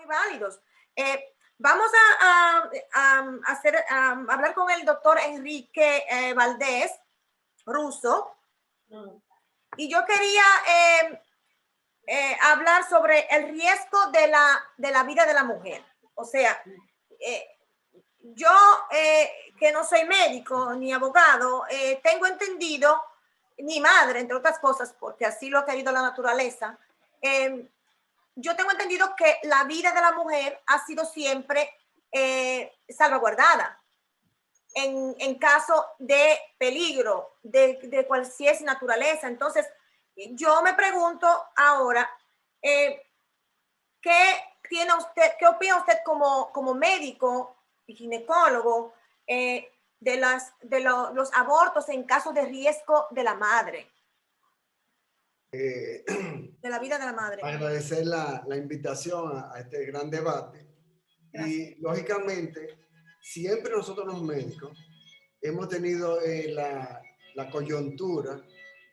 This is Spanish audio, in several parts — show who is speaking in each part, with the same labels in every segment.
Speaker 1: muy válidos. Vamos a hablar con el doctor Enrique Valdés Russo. Y yo quería hablar sobre el riesgo de la vida de la mujer. O sea, yo que no soy médico ni abogado, tengo entendido, ni madre, entre otras cosas, porque así lo ha querido la naturaleza, yo tengo entendido que la vida de la mujer ha sido siempre salvaguardada en caso de peligro de cualquier naturaleza. Entonces, yo me pregunto ahora, ¿qué opina usted como médico y ginecólogo de los abortos en caso de riesgo de la madre? De la vida de la madre.
Speaker 2: Agradecer la invitación a este gran debate. Gracias. Y lógicamente, siempre nosotros los médicos hemos tenido la coyuntura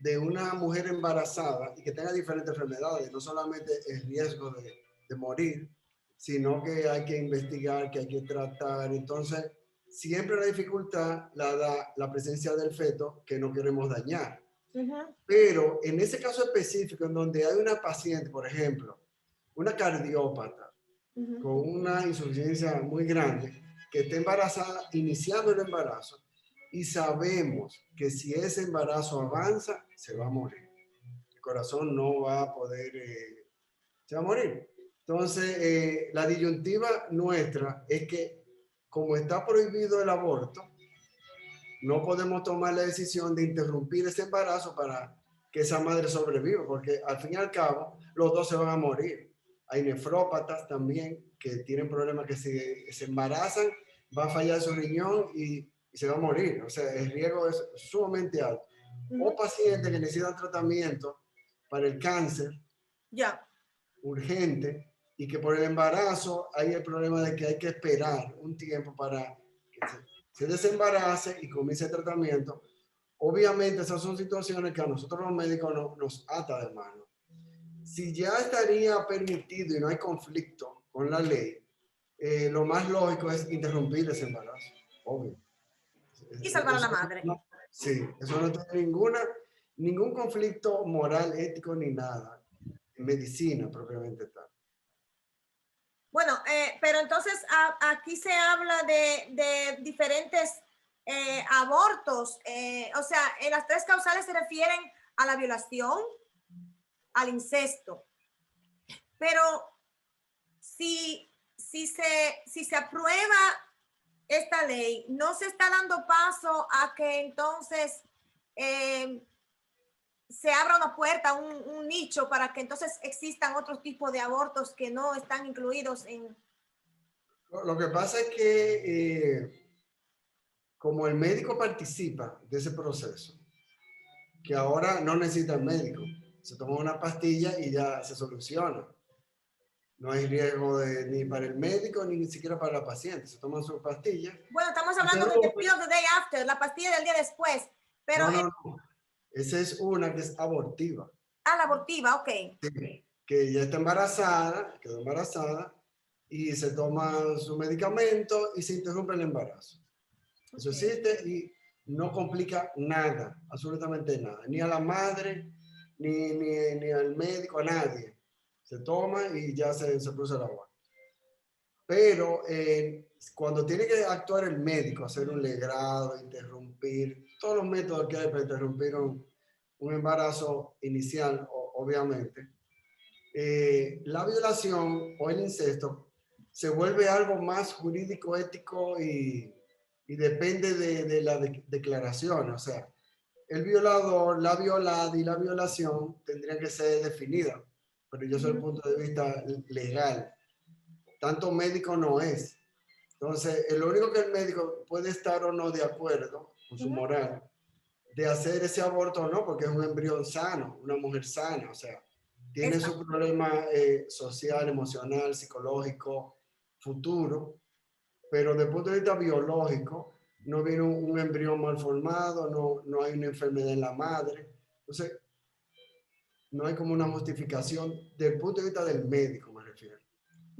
Speaker 2: de una mujer embarazada y que tenga diferentes enfermedades, no solamente el riesgo de morir, sino que hay que investigar, que hay que tratar. Entonces, siempre la dificultad la da la presencia del feto que no queremos dañar. Pero en ese caso específico, en donde hay una paciente, por ejemplo, una cardiópata con una insuficiencia muy grande, que está embarazada, iniciando el embarazo, y sabemos que si ese embarazo avanza, se va a morir. El corazón no va a poder, se va a morir. Entonces, la disyuntiva nuestra es que, como está prohibido el aborto, no podemos tomar la decisión de interrumpir ese embarazo para que esa madre sobreviva, porque al fin y al cabo los dos se van a morir. Hay nefrópatas también que tienen problemas que se embarazan, va a fallar su riñón y se va a morir. O sea, el riesgo es sumamente alto. O pacientes que necesitan tratamiento para el cáncer urgente y que por el embarazo hay el problema de que hay que esperar un tiempo para que se desembarace y comience el tratamiento. Obviamente esas son situaciones que a nosotros los médicos nos ata de mano. Si ya estaría permitido y no hay conflicto con la ley, lo más lógico es interrumpir ese embarazo, obvio.
Speaker 1: Y salvar a la madre.
Speaker 2: Sí, eso no tiene ningún conflicto moral, ético ni nada. En medicina propiamente tal.
Speaker 1: Bueno, pero entonces aquí se habla de diferentes abortos. O sea, en las tres causales se refieren a la violación, al incesto. Pero si se aprueba esta ley, no se está dando paso a que entonces se abra una puerta, un nicho para que entonces existan otros tipos de abortos que no están incluidos en...
Speaker 2: Lo que pasa es que como el médico participa de ese proceso, que ahora no necesita el médico, se toma una pastilla y ya se soluciona. No hay riesgo ni para el médico ni siquiera para la paciente. Se toman sus pastillas.
Speaker 1: Bueno, estamos hablando de the pill of the day after, la pastilla del día después. Pero
Speaker 2: no. Esa es una que es abortiva.
Speaker 1: Ah, la abortiva, ok.
Speaker 2: Sí, que ya está embarazada, quedó embarazada y se toma su medicamento y se interrumpe el embarazo. Okay. Eso existe y no complica nada, absolutamente nada. Ni a la madre, ni al médico, a nadie. Se toma y ya se produce el aborto. Pero cuando tiene que actuar el médico, hacer un legrado, interrumpir, todos los métodos que hay para interrumpir un embarazo inicial, obviamente, la violación o el incesto se vuelve algo más jurídico, ético y depende de la declaración. O sea, el violador, la violada y la violación tendrían que ser definidas, pero yo soy el punto de vista legal. Tanto médico no es. Entonces, lo único que el médico puede estar o no de acuerdo con su moral de hacer ese aborto o no, porque es un embrión sano, una mujer sana, o sea, tiene su problema social, emocional, psicológico, futuro, pero desde el punto de vista biológico, no viene un embrión mal formado, no hay una enfermedad en la madre. Entonces, no hay como una justificación desde el punto de vista del médico, me refiero.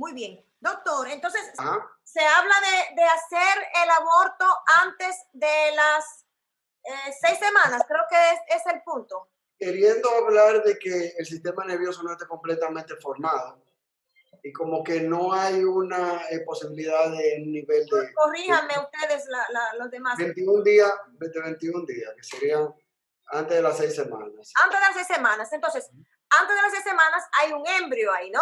Speaker 1: Muy bien. Doctor, entonces
Speaker 2: Ajá.
Speaker 1: se habla de hacer el aborto antes de las 6 semanas, creo que es el punto.
Speaker 2: Queriendo hablar de que el sistema nervioso no está completamente formado y como que no hay una posibilidad de un nivel de
Speaker 1: Corríjanme ustedes, los demás.
Speaker 2: 21 días, de 21 días, que serían antes de las 6 semanas.
Speaker 1: Antes de las 6 semanas. Entonces, antes de las 6 semanas hay un embrio ahí, ¿no?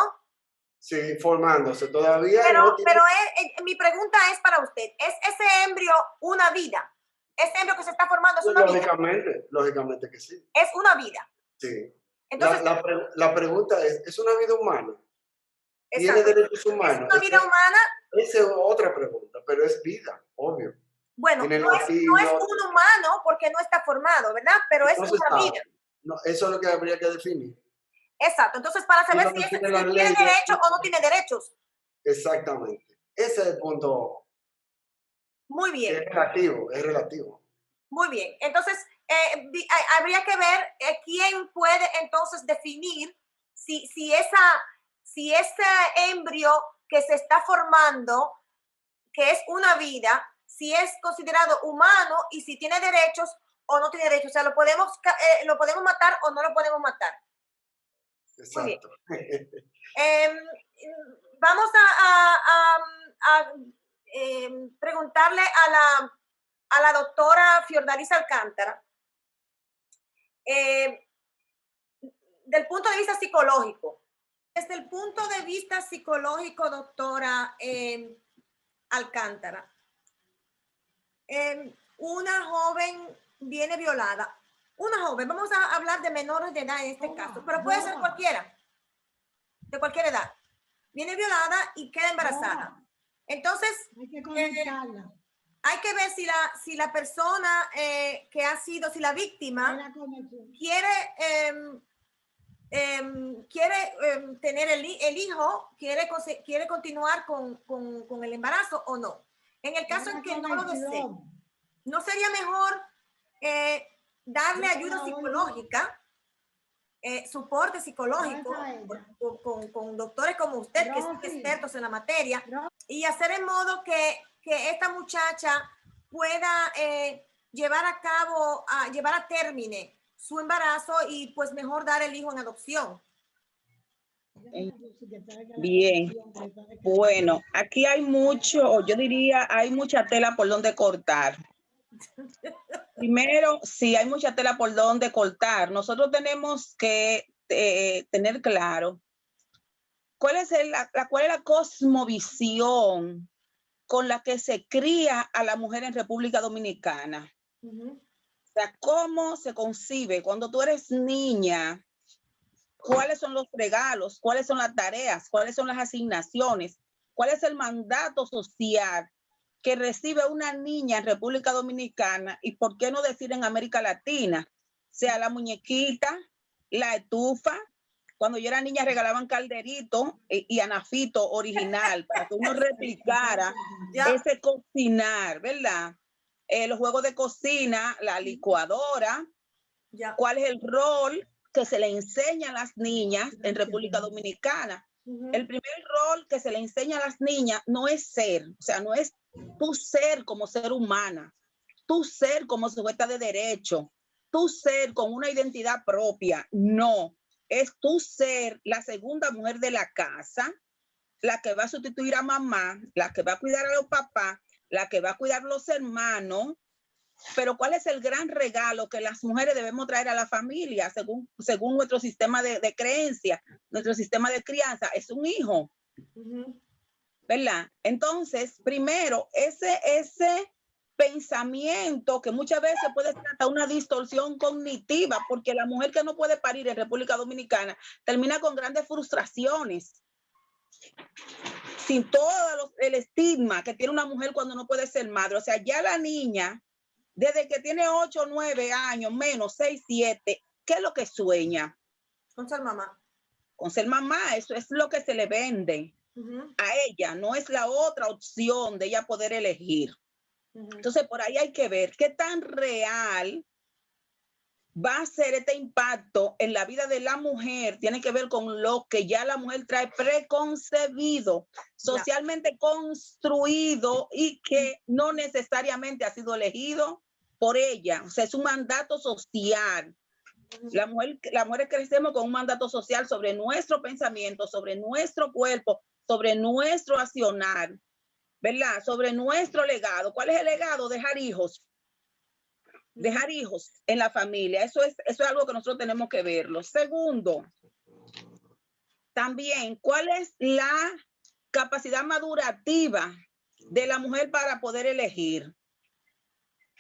Speaker 2: Sí, formándose. Todavía
Speaker 1: Pero,
Speaker 2: no tiene...
Speaker 1: pero mi pregunta es para usted, ¿es ese embrio una vida? Ese embrio que se está formando es una vida.
Speaker 2: Lógicamente que sí.
Speaker 1: Es una vida.
Speaker 2: Sí.
Speaker 1: Entonces,
Speaker 2: La pregunta ¿es una vida humana? ¿Tiene
Speaker 1: exacto.
Speaker 2: derechos
Speaker 1: ¿Es
Speaker 2: humanos?
Speaker 1: una vida humana?
Speaker 2: Esa es otra pregunta, pero es vida, obvio.
Speaker 1: Bueno,
Speaker 2: Tiene
Speaker 1: no es
Speaker 2: latidos,
Speaker 1: un humano porque no está formado, ¿verdad? Pero es
Speaker 2: no se
Speaker 1: una vida.
Speaker 2: sabe. No, eso es lo que habría que definir.
Speaker 1: Exacto. Entonces, para
Speaker 2: Y
Speaker 1: saber
Speaker 2: donde
Speaker 1: si
Speaker 2: tiene las
Speaker 1: tiene
Speaker 2: leyes.
Speaker 1: derechos o no tiene derechos.
Speaker 2: Exactamente. Ese es el punto.
Speaker 1: Muy
Speaker 2: Que
Speaker 1: bien.
Speaker 2: es relativo, es relativo.
Speaker 1: Muy bien. Entonces, habría que ver quién puede entonces definir si ese embrio que se está formando, que es una vida, si es considerado humano y si tiene derechos o no tiene derechos. O sea, lo podemos matar o no lo podemos matar. Muy bien.
Speaker 2: Exacto.
Speaker 1: Vamos a preguntarle a la doctora Fiordalisa Alcántara, del punto de vista psicológico. Desde el punto de vista psicológico, doctora Alcántara, una joven viene violada. Una joven, vamos a hablar de menores de edad en este caso, pero puede ser cualquiera, de cualquier edad. Viene violada y queda embarazada. Entonces, hay que ver si la persona que ha sido, si la víctima quiere tener el hijo, quiere continuar con el embarazo o no. En el caso en que no lo desee, ¿no sería mejor darle ayuda psicológica, soporte psicológico con doctores como usted, que son expertos en la materia, y hacer en modo que esta muchacha pueda llevar a término su embarazo y pues mejor dar el hijo en adopción?
Speaker 3: Bien, bueno, aquí hay mucho, yo diría, hay mucha tela por donde cortar. Primero, sí, hay mucha tela por donde cortar. Nosotros tenemos que tener claro cuál es la cosmovisión con la que se cría a la mujer en República Dominicana. O sea, cómo se concibe cuando tú eres niña, cuáles son los regalos, cuáles son las tareas, cuáles son las asignaciones, cuál es el mandato social que recibe una niña en República Dominicana y por qué no decir en América Latina, sea la muñequita, la estufa. Cuando yo era niña regalaban calderito y anafito original para que uno replicara ese cocinar, ¿verdad? Los juegos de cocina, la licuadora, cuál es el rol que se le enseña a las niñas en República Dominicana. El primer rol que se le enseña a las niñas no es ser, o sea, no es tu ser como ser humana, tu ser como sujeta de derecho, tu ser con una identidad propia, no, es tu ser la segunda mujer de la casa, la que va a sustituir a mamá, la que va a cuidar a los papás, la que va a cuidar a los hermanos. Pero ¿cuál es el gran regalo que las mujeres debemos traer a la familia según nuestro sistema de creencia, nuestro sistema de crianza? Es un hijo, ¿verdad? Entonces, primero, ese pensamiento que muchas veces puede ser hasta una distorsión cognitiva, porque la mujer que no puede parir en República Dominicana termina con grandes frustraciones, sin todo el estigma que tiene una mujer cuando no puede ser madre. O sea, ya la niña, desde que tiene 8, 9 años, menos 6, 7, ¿qué es lo que sueña?
Speaker 1: Con ser mamá.
Speaker 3: Con ser mamá, eso es lo que se le vende a ella, no es la otra opción de ella poder elegir. Entonces, por ahí hay que ver qué tan real va a ser este impacto en la vida de la mujer, tiene que ver con lo que ya la mujer trae preconcebido, socialmente construido y que no necesariamente ha sido elegido por ella. O sea, es un mandato social. Las mujeres crecemos con un mandato social sobre nuestro pensamiento, sobre nuestro cuerpo, sobre nuestro accionar, ¿verdad? Sobre nuestro legado. ¿Cuál es el legado? Dejar hijos. Dejar hijos en la familia. Eso es algo que nosotros tenemos que verlo. Segundo, también, ¿cuál es la capacidad madurativa de la mujer para poder elegir?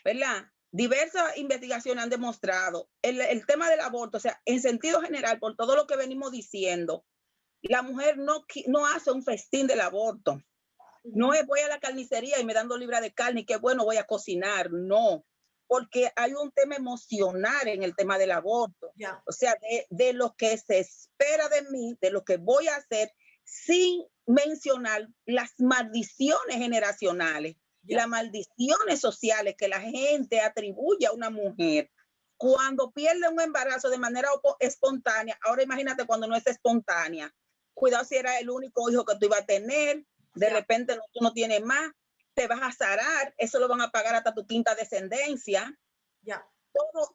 Speaker 3: ¿Verdad? Diversas investigaciones han demostrado el tema del aborto, o sea, en sentido general, por todo lo que venimos diciendo, la mujer no hace un festín del aborto. No es voy a la carnicería y me dan 2 libras de carne y qué bueno voy a cocinar. No, porque hay un tema emocional en el tema del aborto.
Speaker 1: Yeah.
Speaker 3: O sea, de lo que se espera de mí, de lo que voy a hacer, sin mencionar las maldiciones generacionales, las maldiciones sociales que la gente atribuye a una mujer cuando pierde un embarazo de manera espontánea. Ahora imagínate cuando no es espontánea. Cuidado si era el único hijo que tú ibas a tener, de repente tú no tienes más, te vas a zarar, eso lo van a pagar hasta tu quinta descendencia.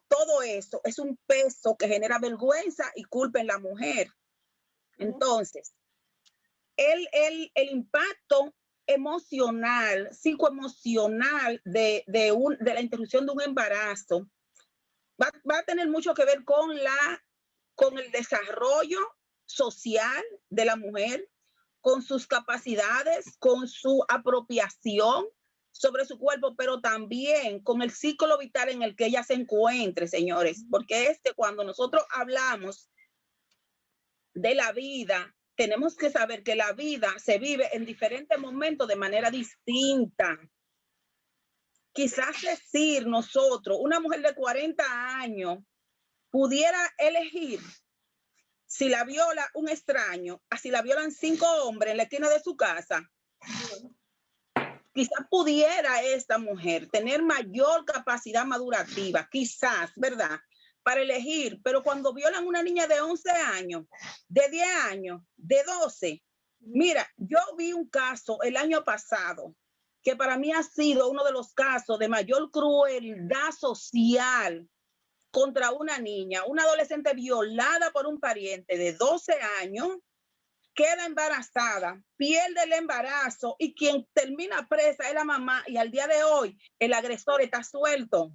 Speaker 3: Todo eso es un peso que genera vergüenza y culpa en la mujer. Entonces, el impacto emocional, psicoemocional de la interrupción de un embarazo va a tener mucho que ver con el desarrollo social de la mujer, con sus capacidades, con su apropiación sobre su cuerpo, pero también con el ciclo vital en el que ella se encuentre, señores, porque es que cuando nosotros hablamos de la vida, tenemos que saber que la vida se vive en diferentes momentos de manera distinta. Quizás decir nosotros, una mujer de 40 años pudiera elegir si la viola un extraño, así la violan 5 hombres en la esquina de su casa. Quizás pudiera esta mujer tener mayor capacidad madurativa, quizás, ¿verdad? Para elegir, pero cuando violan una niña de 11 años, de 10 años, de 12, mira, yo vi un caso el año pasado que para mí ha sido uno de los casos de mayor crueldad social contra una niña, una adolescente violada por un pariente de 12 años, queda embarazada, pierde el embarazo y quien termina presa es la mamá y al día de hoy el agresor está suelto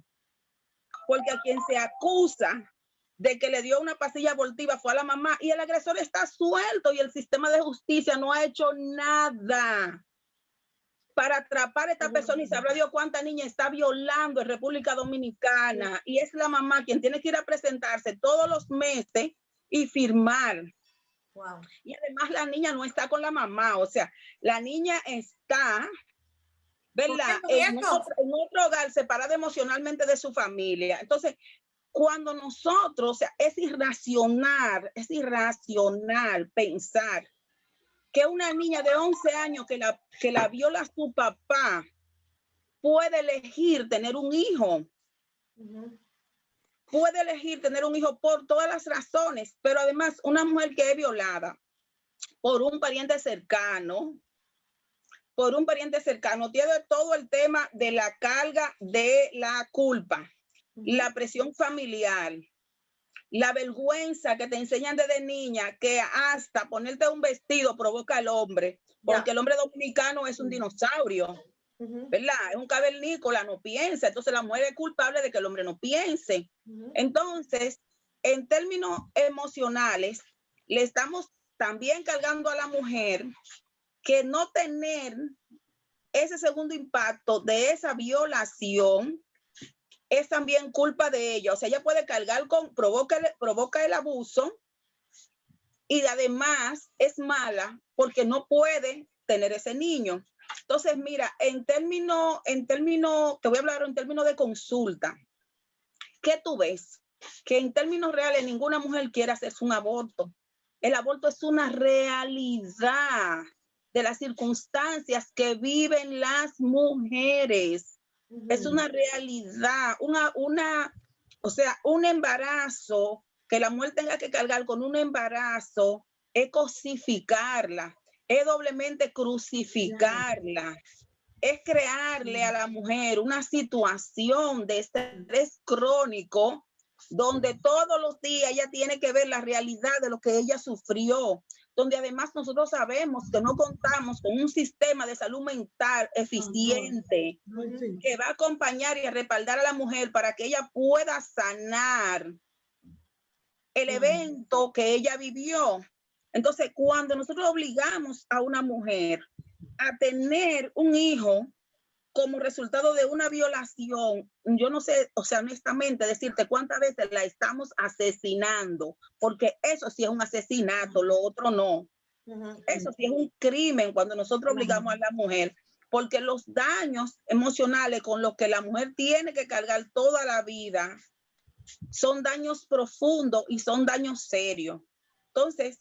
Speaker 3: porque a quien se acusa de que le dio una pastilla abortiva fue a la mamá y el agresor está suelto y el sistema de justicia no ha hecho nada para atrapar a esta persona y sabrá Dios cuánta niña está violando en República Dominicana y es la mamá quien tiene que ir a presentarse todos los meses y firmar.
Speaker 1: Wow.
Speaker 3: Y además la niña no está con la mamá, o sea, la niña está, ¿verdad? En otro hogar, separada emocionalmente de su familia. Entonces, cuando nosotros, o sea, es irracional pensar que una niña de 11 años que la viola su papá puede elegir tener un hijo. Puede elegir tener un hijo por todas las razones, pero además una mujer que es violada por un pariente cercano, tiene todo el tema de la carga de la culpa, la presión familiar, la vergüenza que te enseñan desde niña, que hasta ponerte un vestido provoca al hombre, porque el hombre dominicano es un dinosaurio, ¿verdad? Es un cavernícola, no piensa. Entonces la mujer es culpable de que el hombre no piense. Entonces, en términos emocionales, le estamos también cargando a la mujer que no tener ese segundo impacto de esa violación es también culpa de ella. O sea, ella puede cargar provoca el abuso y además es mala porque no puede tener ese niño. Entonces, mira, en términos, te voy a hablar en términos de consulta. ¿Qué tú ves? Que en términos reales ninguna mujer quiere hacerse un aborto. El aborto es una realidad de las circunstancias que viven las mujeres. Es una realidad, O sea, un embarazo, que la mujer tenga que cargar con un embarazo, es cosificarla, es doblemente crucificarla, es crearle a la mujer una situación de estrés crónico donde todos los días ella tiene que ver la realidad de lo que ella sufrió, donde además nosotros sabemos que no contamos con un sistema de salud mental eficiente que va a acompañar y a respaldar a la mujer para que ella pueda sanar el evento que ella vivió. Entonces, cuando nosotros obligamos a una mujer a tener un hijo como resultado de una violación, yo no sé, o sea, honestamente decirte cuántas veces la estamos asesinando, porque eso sí es un asesinato, lo otro no. Eso sí es un crimen cuando nosotros obligamos a la mujer, porque los daños emocionales con los que la mujer tiene que cargar toda la vida son daños profundos y son daños serios. Entonces,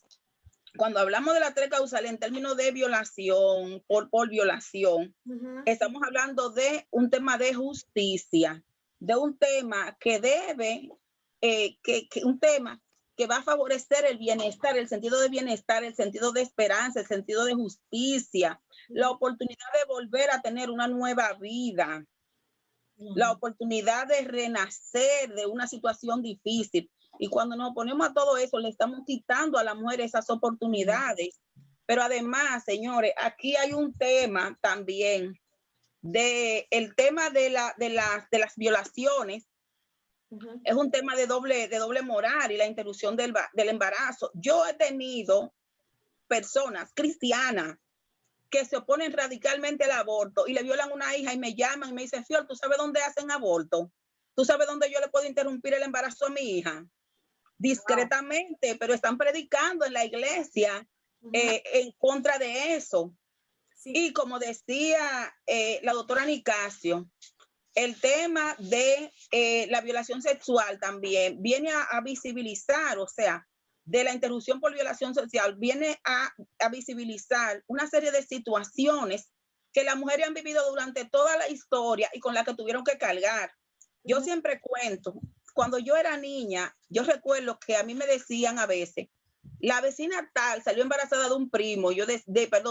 Speaker 3: cuando hablamos de las tres causales en términos de violación, por violación, estamos hablando de un tema de justicia, de un tema que debe, un tema que va a favorecer el bienestar, el sentido de bienestar, el sentido de esperanza, el sentido de justicia, la oportunidad de volver a tener una nueva vida, la oportunidad de renacer de una situación difícil. Y cuando nos ponemos a todo eso, le estamos quitando a la mujer esas oportunidades. Pero además, señores, aquí hay un tema también el tema de las violaciones. Es un tema de doble moral y la interrupción del embarazo. Yo he tenido personas cristianas que se oponen radicalmente al aborto y le violan a una hija y me llaman y me dicen, Fior, ¿tú sabes dónde hacen aborto? ¿Tú sabes dónde yo le puedo interrumpir el embarazo a mi hija? Discretamente, pero están predicando en la iglesia en contra de eso. Sí. Y como decía la doctora Nicasio, el tema de la violación sexual también viene a visibilizar, o sea, de la interrupción por violación sexual, viene a visibilizar una serie de situaciones que las mujeres han vivido durante toda la historia y con las que tuvieron que cargar. Yo siempre cuento, cuando yo era niña, yo recuerdo que a mí me decían a veces, la vecina tal salió embarazada de un primo,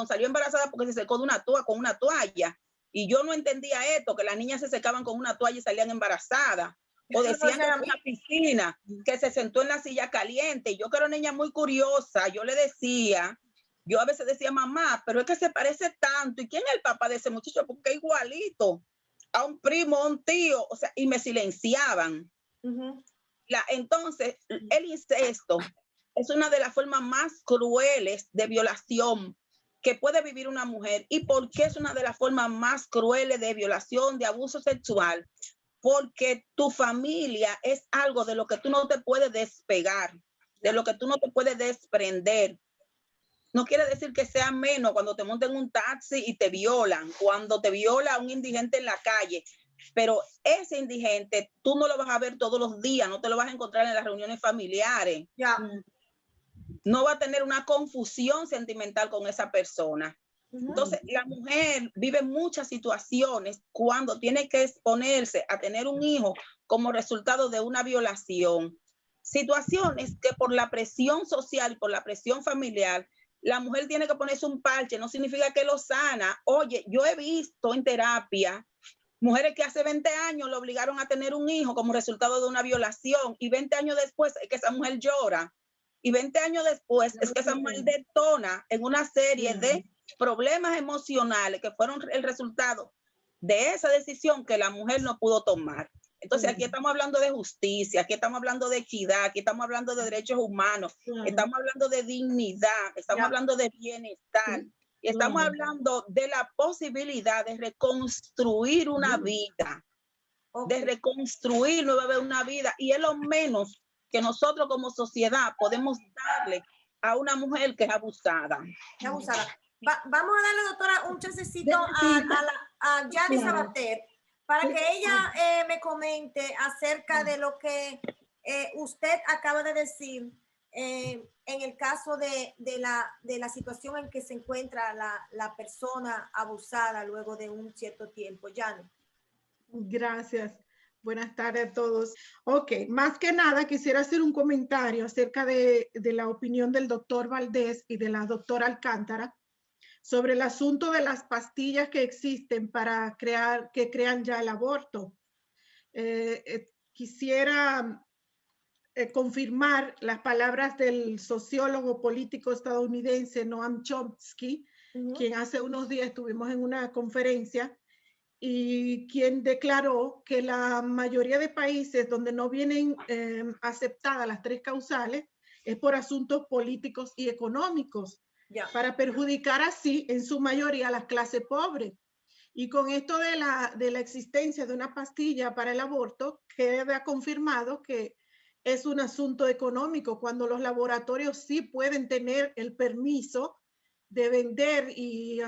Speaker 3: salió embarazada porque se secó de con una toalla. Y yo no entendía esto, que las niñas se secaban con una toalla y salían embarazadas. O decían que en una piscina, que se sentó en la silla caliente. Yo que era una niña muy curiosa, yo a veces decía, mamá, pero es que se parece tanto. ¿Y quién es el papá de ese muchacho? Porque es igualito a un primo, a un tío. O sea, y me silenciaban. Entonces, el incesto es una de las formas más crueles de violación que puede vivir una mujer. ¿Y por qué es una de las formas más crueles de violación, de abuso sexual? Porque tu familia es algo de lo que tú no te puedes despegar, de lo que tú no te puedes desprender. No quiere decir que sea menos cuando te monten un taxi y te violan, cuando te viola un indigente en la calle. Pero ese indigente tú no lo vas a ver todos los días, no te lo vas a encontrar en las reuniones familiares. No va a tener una confusión sentimental con esa persona. Entonces, la mujer vive muchas situaciones cuando tiene que exponerse a tener un hijo como resultado de una violación. Situaciones que por la presión social, por la presión familiar, la mujer tiene que ponerse un parche, no significa que lo sana. Oye, yo he visto en terapia mujeres que hace 20 años lo obligaron a tener un hijo como resultado de una violación y 20 años después es que esa mujer llora. Y 20 años después es que esa mujer detona en una serie de problemas emocionales que fueron el resultado de esa decisión que la mujer no pudo tomar. Entonces aquí estamos hablando de justicia, aquí estamos hablando de equidad, aquí estamos hablando de derechos humanos, estamos hablando de dignidad, estamos hablando de bienestar y estamos hablando de la posibilidad de reconstruir una vida, de reconstruir nueva una vida, y es lo menos que nosotros como sociedad podemos darle a una mujer que es abusada.
Speaker 1: Vamos a darle, doctora, un chancecito a Yanis Sabater para que ella me comente acerca de lo que usted acaba de decir en el caso de la situación en que se encuentra la persona abusada luego de un cierto tiempo. Yanis.
Speaker 4: Gracias. Buenas tardes a todos. Ok, más que nada quisiera hacer un comentario acerca de la opinión del doctor Valdés y de la doctora Alcántara sobre el asunto de las pastillas que existen para que crean ya el aborto. Quisiera confirmar las palabras del sociólogo político estadounidense Noam Chomsky, quien hace unos días estuvimos en una conferencia y quien declaró que la mayoría de países donde no vienen aceptadas las 3 causales es por asuntos políticos y económicos, para perjudicar así en su mayoría a las clases pobres. Y con esto de la existencia de una pastilla para el aborto, queda confirmado que es un asunto económico, cuando los laboratorios sí pueden tener el permiso de vender y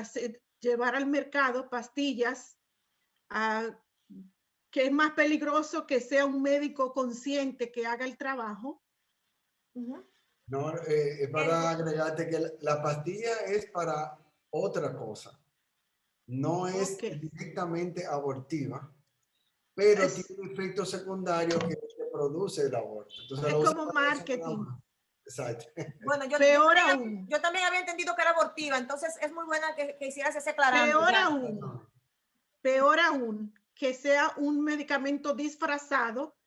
Speaker 4: llevar al mercado pastillas que es más peligroso que sea un médico consciente que haga el trabajo.
Speaker 2: No, para agregarte que la pastilla es para otra cosa. No es directamente abortiva, pero tiene efectos secundarios que produce el aborto. Entonces,
Speaker 4: es como marketing.
Speaker 2: Exacto.
Speaker 1: Bueno, yo también había entendido que era abortiva, entonces es muy buena que hicieras ese aclaramiento.
Speaker 4: Peor aún, que sea un medicamento disfrazado,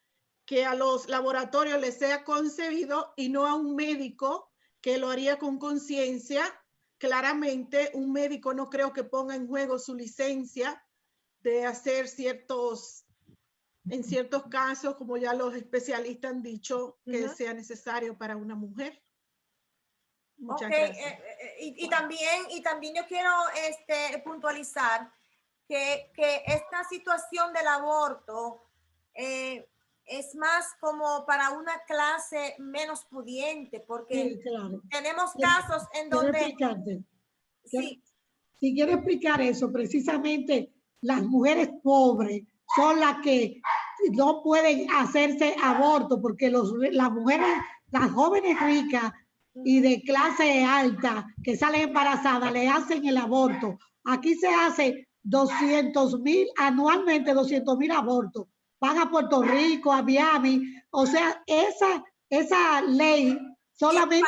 Speaker 4: que a los laboratorios les sea concebido y no a un médico que lo haría con conciencia. Claramente, un médico no creo que ponga en juego su licencia de hacer en ciertos casos, como ya los especialistas han dicho, que sea necesario para una mujer. Muchas gracias.
Speaker 1: Y también yo quiero puntualizar que esta situación del aborto es más como para una clase menos pudiente, porque tenemos casos en donde...
Speaker 5: Si quiero explicar eso, precisamente las mujeres pobres son las que no pueden hacerse aborto, porque las mujeres, las jóvenes ricas y de clase alta que salen embarazadas, le hacen el aborto. Aquí se hace 200,000, anualmente 200,000 abortos. Van a Puerto Rico, a Miami. O sea, esa ley solamente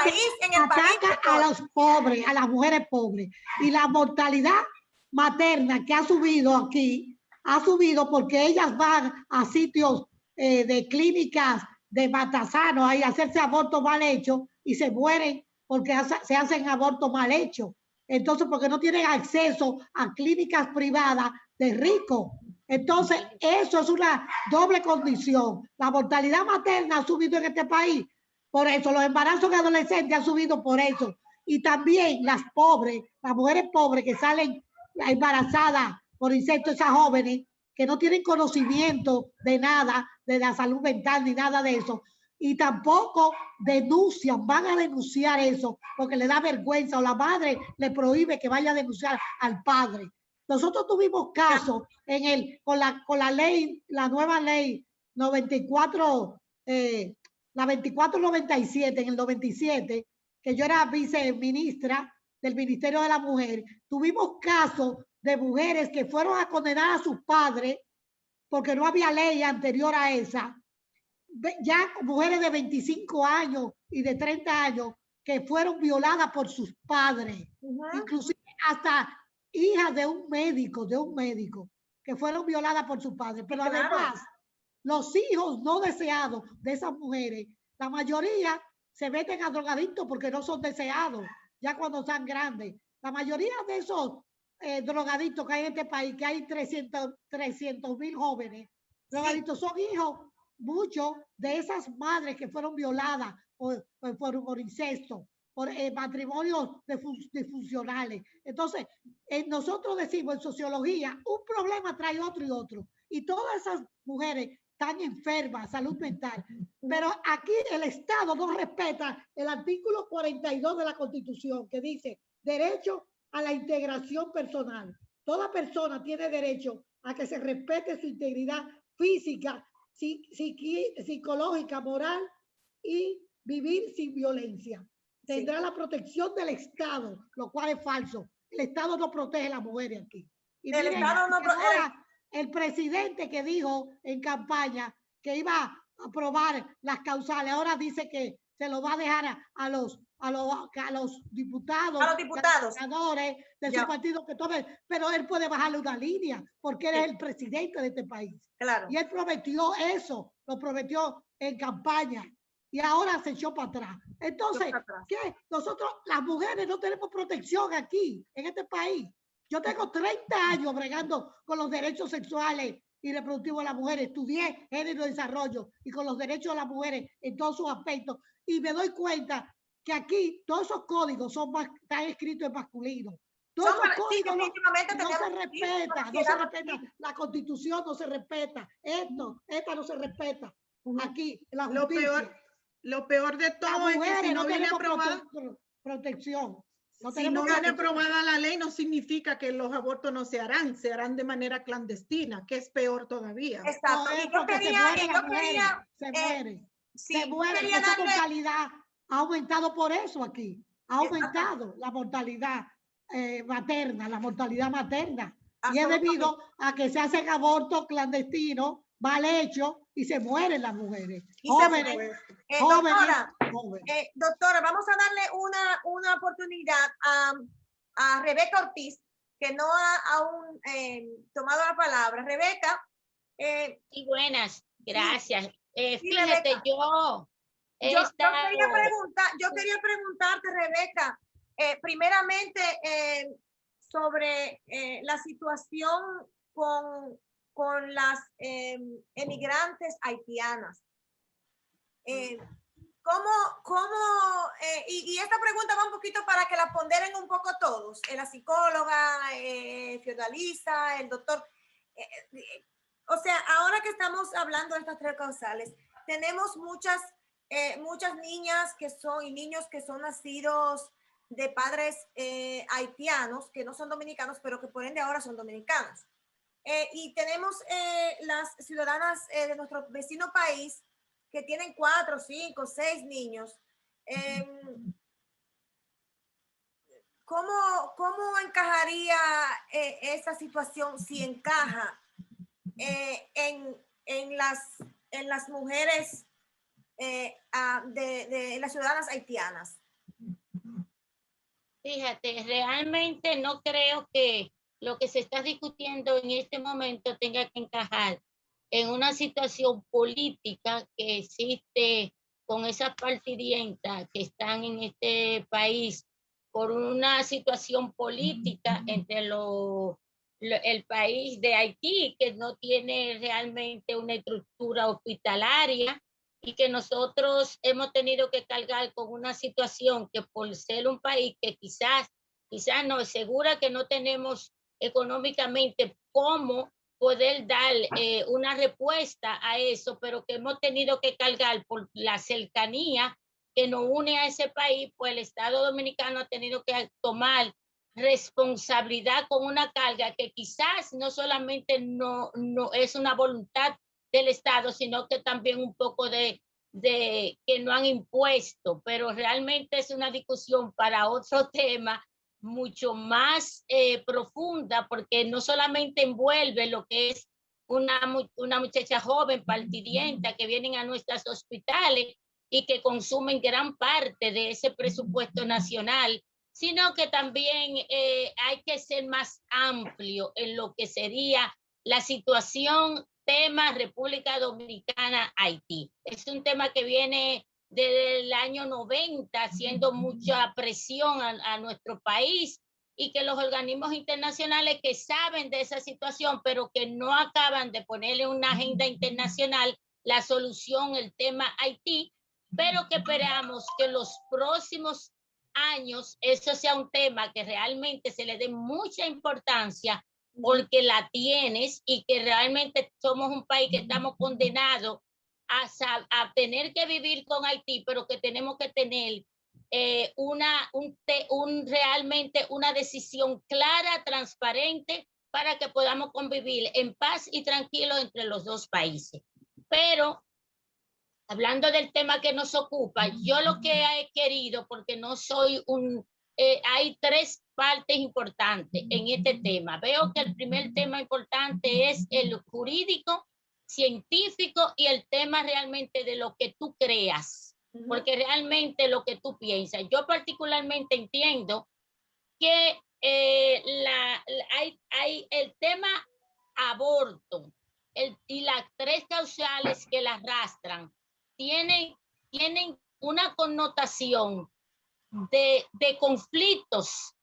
Speaker 5: ataca a los pobres, a las mujeres pobres. Y la mortalidad materna que ha subido aquí, ha subido porque ellas van a sitios de clínicas de matasanos a hacerse abortos mal hechos y se mueren porque se hacen abortos mal hechos. Entonces, porque no tienen acceso a clínicas privadas de ricos. Entonces, eso es una doble condición. La mortalidad materna ha subido en este país por eso. Los embarazos de adolescentes han subido por eso. Y también las pobres, las mujeres pobres que salen embarazadas por insectos, esas jóvenes que no tienen conocimiento de nada, de la salud mental ni nada de eso, y tampoco denuncian, van a denunciar eso porque le da vergüenza o la madre le prohíbe que vaya a denunciar al padre. Nosotros tuvimos casos con la ley, la nueva ley 94, la 2497 en el 97, que yo era viceministra del Ministerio de la Mujer. Tuvimos casos de mujeres que fueron a condenar a sus padres porque no había ley anterior a esa. Ya mujeres de 25 años y de 30 años que fueron violadas por sus padres, inclusive hasta hijas de un médico que fueron violadas por sus padres. Pero además, los hijos no deseados de esas mujeres, la mayoría se meten a drogadictos porque no son deseados, ya cuando están grandes. La mayoría de esos drogadictos que hay en este país, que hay 300,000 jóvenes drogadictos, son hijos, muchos de esas madres que fueron violadas por incesto, por matrimonios disfuncionales. Entonces, nosotros decimos en sociología, un problema trae otro y otro. Y todas esas mujeres están enfermas, salud mental. Pero aquí el Estado no respeta el artículo 42 de la Constitución, que dice derecho a la integración personal. Toda persona tiene derecho a que se respete su integridad física, psicológica, moral y vivir sin violencia. Tendrá la protección del Estado, lo cual es falso. El Estado no protege a las mujeres aquí. Y
Speaker 1: el Estado no protege.
Speaker 5: el presidente que dijo en campaña que iba a aprobar las causales, ahora dice que se lo va a dejar a los diputados,
Speaker 1: A los diputados.
Speaker 5: senadores de su partido, que todo, pero él puede bajarle una línea porque él es el presidente de este país.
Speaker 1: Claro.
Speaker 5: Y él prometió eso, lo prometió en campaña y ahora se echó para atrás. Entonces, ¿qué? Nosotros, las mujeres, no tenemos protección aquí, en este país. Yo tengo 30 años bregando con los derechos sexuales y reproductivos de las mujeres. Estudié género y desarrollo y con los derechos de las mujeres en todos sus aspectos. Y me doy cuenta que aquí todos esos códigos están escritos en masculino. Todos esos códigos no se respeta, no se respeta. La Constitución no se respeta. Esta no se respeta. Aquí, la justicia.
Speaker 4: Lo peor de todo es que si no viene aprobada
Speaker 5: protección.
Speaker 4: Si no viene aprobada la ley, no significa que los abortos no se harán de manera clandestina, que es peor todavía.
Speaker 1: Exacto.
Speaker 5: No, se muere. Esa mortalidad ha aumentado por eso aquí. Ha aumentado la mortalidad materna, y es debido a que se hacen abortos clandestinos, mal hechos, y se mueren las mujeres. Jóvenes.
Speaker 1: Doctora, vamos a darle una oportunidad a Rebeca Ortiz, que no ha aún tomado la palabra. Rebeca.
Speaker 6: Y buenas, gracias.
Speaker 1: Sí,
Speaker 6: Fíjate,
Speaker 1: Rebeca.
Speaker 6: yo
Speaker 1: quería preguntarte, Rebeca, primeramente sobre la situación con las emigrantes haitianas. Y esta pregunta va un poquito para que la ponderen un poco todos, la psicóloga, Fiordalisa, el doctor. O sea, ahora que estamos hablando de estas tres causales, tenemos muchas niñas y niños que son nacidos de padres haitianos, que no son dominicanos, pero que por ende ahora son dominicanos. Y tenemos las ciudadanas de nuestro vecino país que tienen 4, 5, 6 niños. ¿Cómo encajaría esa situación, si encaja, en las mujeres de las ciudadanas haitianas?
Speaker 6: Fíjate, realmente no creo que lo que se está discutiendo en este momento tenga que encajar en una situación política que existe con esas partidientas que están en este país por una situación política entre el país de Haití, que no tiene realmente una estructura hospitalaria, y que nosotros hemos tenido que cargar con una situación que, por ser un país que quizás no es segura, que no tenemos económicamente cómo poder dar una respuesta a eso, pero que hemos tenido que cargar por la cercanía que nos une a ese país, pues el Estado Dominicano ha tenido que tomar responsabilidad con una carga que quizás no solamente no es una voluntad del Estado, sino que también un poco de que no han impuesto, pero realmente es una discusión para otro tema mucho más profunda, porque no solamente envuelve lo que es una muchacha joven partidienta que vienen a nuestros hospitales y que consumen gran parte de ese presupuesto nacional, sino que también hay que ser más amplio en lo que sería la situación tema República Dominicana, Haití. Es un tema que viene desde el año 90 haciendo mucha presión a nuestro país, y que los organismos internacionales que saben de esa situación, pero que no acaban de ponerle una agenda internacional la solución, el tema Haití, pero que esperamos que en los próximos años eso sea un tema que realmente se le dé mucha importancia, porque la tienes, y que realmente somos un país que estamos condenados a tener que vivir con Haití, pero que tenemos que tener realmente una decisión clara, transparente, para que podamos convivir en paz y tranquilo entre los dos países. Pero hablando del tema que nos ocupa, yo lo que he querido, porque no soy hay tres partes importantes en este tema. Veo que el primer tema importante es el jurídico, científico y el tema realmente de lo que tú creas, porque realmente lo que tú piensas. Yo particularmente entiendo que hay el tema aborto y las tres causales que la arrastran tienen una connotación de conflictos,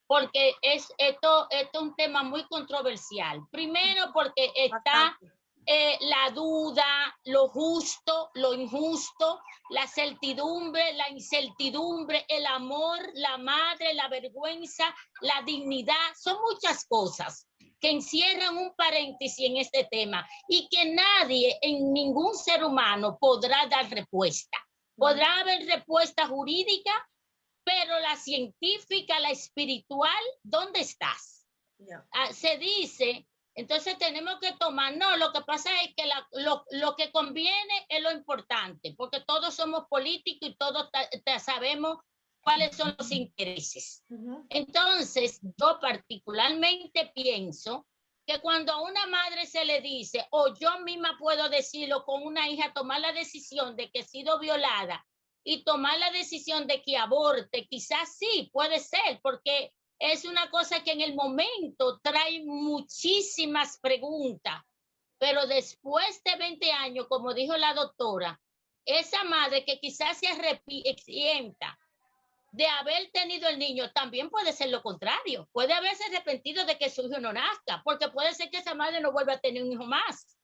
Speaker 6: porque esto es un tema muy controversial. Primero porque está la duda, lo justo, lo injusto, la certidumbre, la incertidumbre, el amor, la madre, la vergüenza, la dignidad. Son muchas cosas que encierran un paréntesis en este tema y que nadie, en ningún ser humano, podrá dar respuesta. Podrá haber respuesta jurídica, pero la científica, la espiritual, ¿dónde estás? Se dice, entonces tenemos que tomar, no, lo que pasa es que lo que conviene es lo importante, porque todos somos políticos y todos sabemos cuáles son los intereses. Entonces, yo particularmente pienso que cuando a una madre se le dice, o yo misma puedo decirlo con una hija, tomar la decisión de que he sido violada y tomar la decisión de que aborte, quizás sí, puede ser, porque es una cosa que en el momento trae muchísimas preguntas, pero después de 20 años, como dijo la doctora, esa madre que quizás se arrepienta de haber tenido el niño, también puede ser lo contrario. Puede haberse arrepentido de que su hijo no nazca, porque puede ser que esa madre no vuelva a tener un hijo más.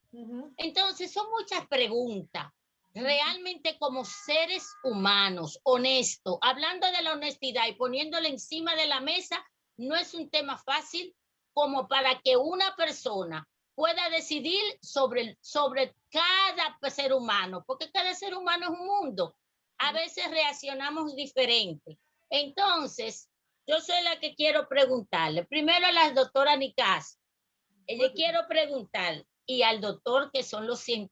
Speaker 6: Entonces, son muchas preguntas. Realmente, como seres humanos, honestos, hablando de la honestidad y poniéndole encima de la mesa, no es un tema fácil como para que una persona pueda decidir sobre cada ser humano, porque cada ser humano es un mundo. A veces reaccionamos diferente. Entonces, yo soy la que quiero preguntarle. Primero a la doctora Nicasio. Le quiero preguntar, y al doctor, que son los en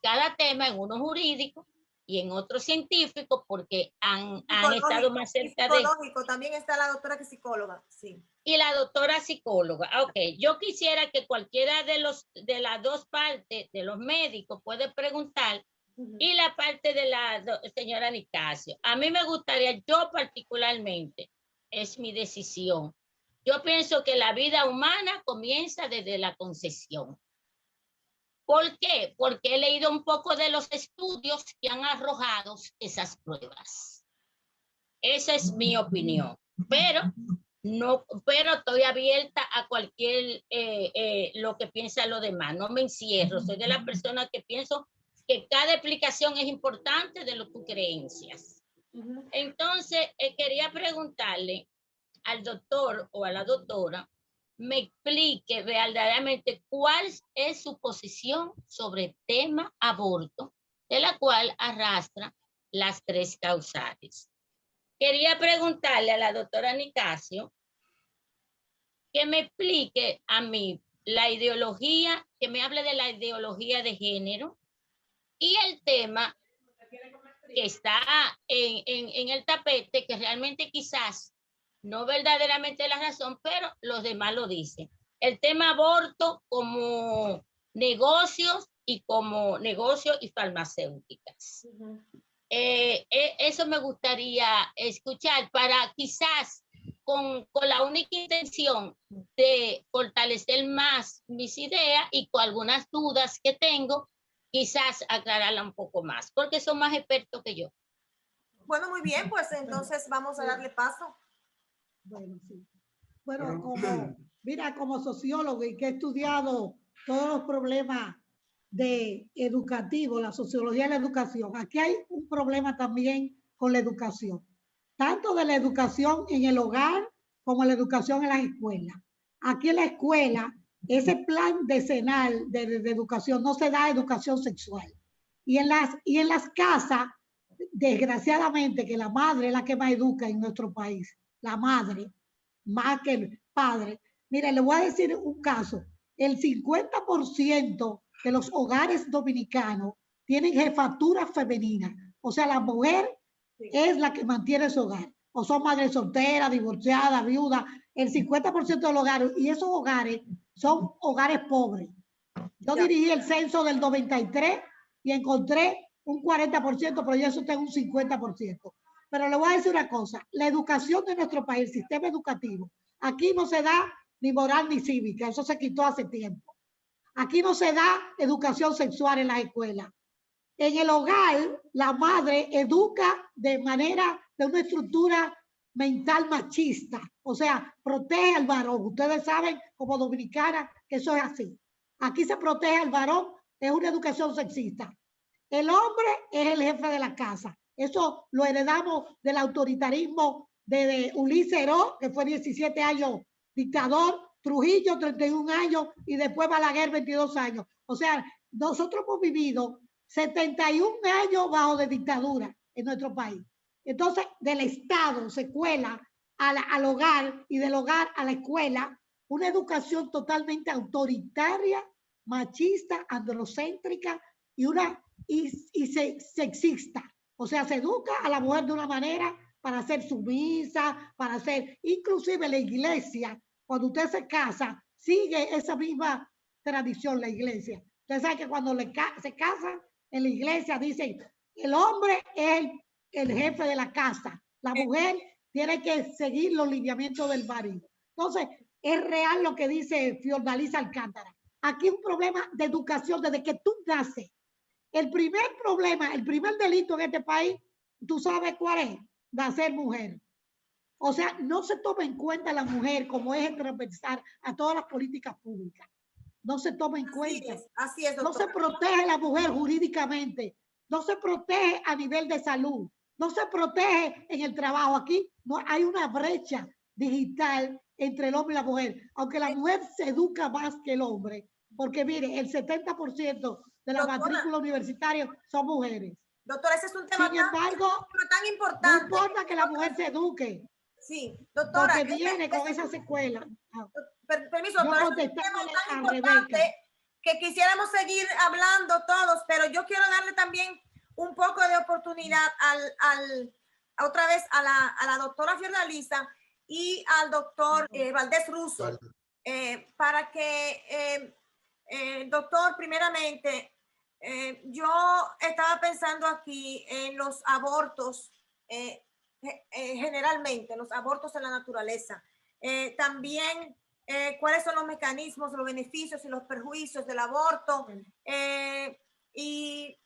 Speaker 6: cada tema, en uno jurídico y en otro científico, porque han estado más cerca de...
Speaker 1: Psicológico, también está la doctora que es psicóloga, sí.
Speaker 6: Y la doctora psicóloga. Ok, yo quisiera que cualquiera de las dos partes de los médicos puede preguntar, y la parte de la señora Nicasio. A mí me gustaría, yo particularmente, es mi decisión. Yo pienso que la vida humana comienza desde la concepción. ¿Por qué? Porque he leído un poco de los estudios que han arrojado esas pruebas. Esa es mi opinión. Pero estoy abierta a cualquier lo que piensa lo demás. No me encierro. Soy de la persona que pienso que cada explicación es importante de tus creencias. Entonces, quería preguntarle al doctor o a la doctora, me explique verdaderamente cuál es su posición sobre el tema aborto, de la cual arrastra las tres causales. Quería preguntarle a la doctora Nicasio que me explique a mí la ideología, que me hable de la ideología de género y el tema que está en el tapete, que realmente quizás no verdaderamente la razón, pero los demás lo dicen. El tema aborto como negocios y farmacéuticas. Eso me gustaría escuchar para quizás con la única intención de fortalecer más mis ideas y con algunas dudas que tengo, quizás aclararla un poco más, porque son más expertos que yo.
Speaker 1: Bueno, muy bien, pues entonces vamos a darle paso.
Speaker 5: Bueno, sí. Bueno, como sociólogo y que he estudiado todos los problemas de educativo, la sociología de la educación, aquí hay un problema también con la educación, tanto de la educación en el hogar como la educación en las escuelas. Aquí en la escuela, ese plan decenal de educación no se da educación sexual. Y en las casas, desgraciadamente, que la madre es la que más educa en nuestro país, la madre, más que el padre. Mire, le voy a decir un caso. El 50% de los hogares dominicanos tienen jefatura femenina. O sea, la mujer es la que mantiene su hogar. o son madres solteras, divorciadas, viudas, el 50% de los hogares, y esos hogares son hogares pobres. Yo dirigí el censo del 93 y encontré un 40%, pero yo eso tengo un 50%. Pero le voy a decir una cosa, la educación de nuestro país, el sistema educativo, aquí no se da ni moral ni cívica, eso se quitó hace tiempo. Aquí no se da educación sexual en las escuelas. En el hogar, la madre educa de una estructura mental machista, o sea, protege al varón. Ustedes saben, como dominicana, que eso es así. Aquí se protege al varón, es una educación sexista. El hombre es el jefe de la casa. Eso lo heredamos del autoritarismo de Ulises Heró, que fue 17 años dictador, Trujillo 31 años y después Balaguer 22 años. O sea, nosotros hemos vivido 71 años bajo de dictadura en nuestro país. Entonces, del Estado se cuela al hogar y del hogar a la escuela una educación totalmente autoritaria, machista, androcéntrica y sexista. O sea, se educa a la mujer de una manera para ser sumisa, para ser, inclusive la iglesia, cuando usted se casa, sigue esa misma tradición la iglesia. Usted sabe que cuando se casan en la iglesia dicen, el hombre es el jefe de la casa, la mujer tiene que seguir los lineamientos del marido. Entonces, es real lo que dice Fiordalisa Alcántara. Aquí un problema de educación desde que tú naces. El primer problema, el primer delito en este país, ¿tú sabes cuál es? Nacer mujer. O sea, no se toma en cuenta la mujer como eje transversal a todas las políticas públicas. No se toma en cuenta.
Speaker 1: Así es,
Speaker 5: no se protege a la mujer jurídicamente. No se protege a nivel de salud. No se protege en el trabajo. Aquí no hay una brecha digital entre el hombre y la mujer. Aunque la mujer se educa más que el hombre. Porque mire, el 70% de la matrícula universitaria son mujeres.
Speaker 1: Doctora, ese es un tema,
Speaker 5: Sin embargo,
Speaker 1: tan importante.
Speaker 5: No importa que la mujer se eduque.
Speaker 1: Sí, doctora.
Speaker 5: Porque viene con esa secuela.
Speaker 1: Permiso, doctora, es un tema tan importante que quisiéramos seguir hablando todos, pero yo quiero darle también un poco de oportunidad otra vez a la doctora Fiordalisa y al doctor Valdés Russo, para que, doctor, primeramente, yo estaba pensando aquí en los abortos, generalmente, los abortos en la naturaleza. También, cuáles son los mecanismos, los beneficios y los perjuicios del aborto. Y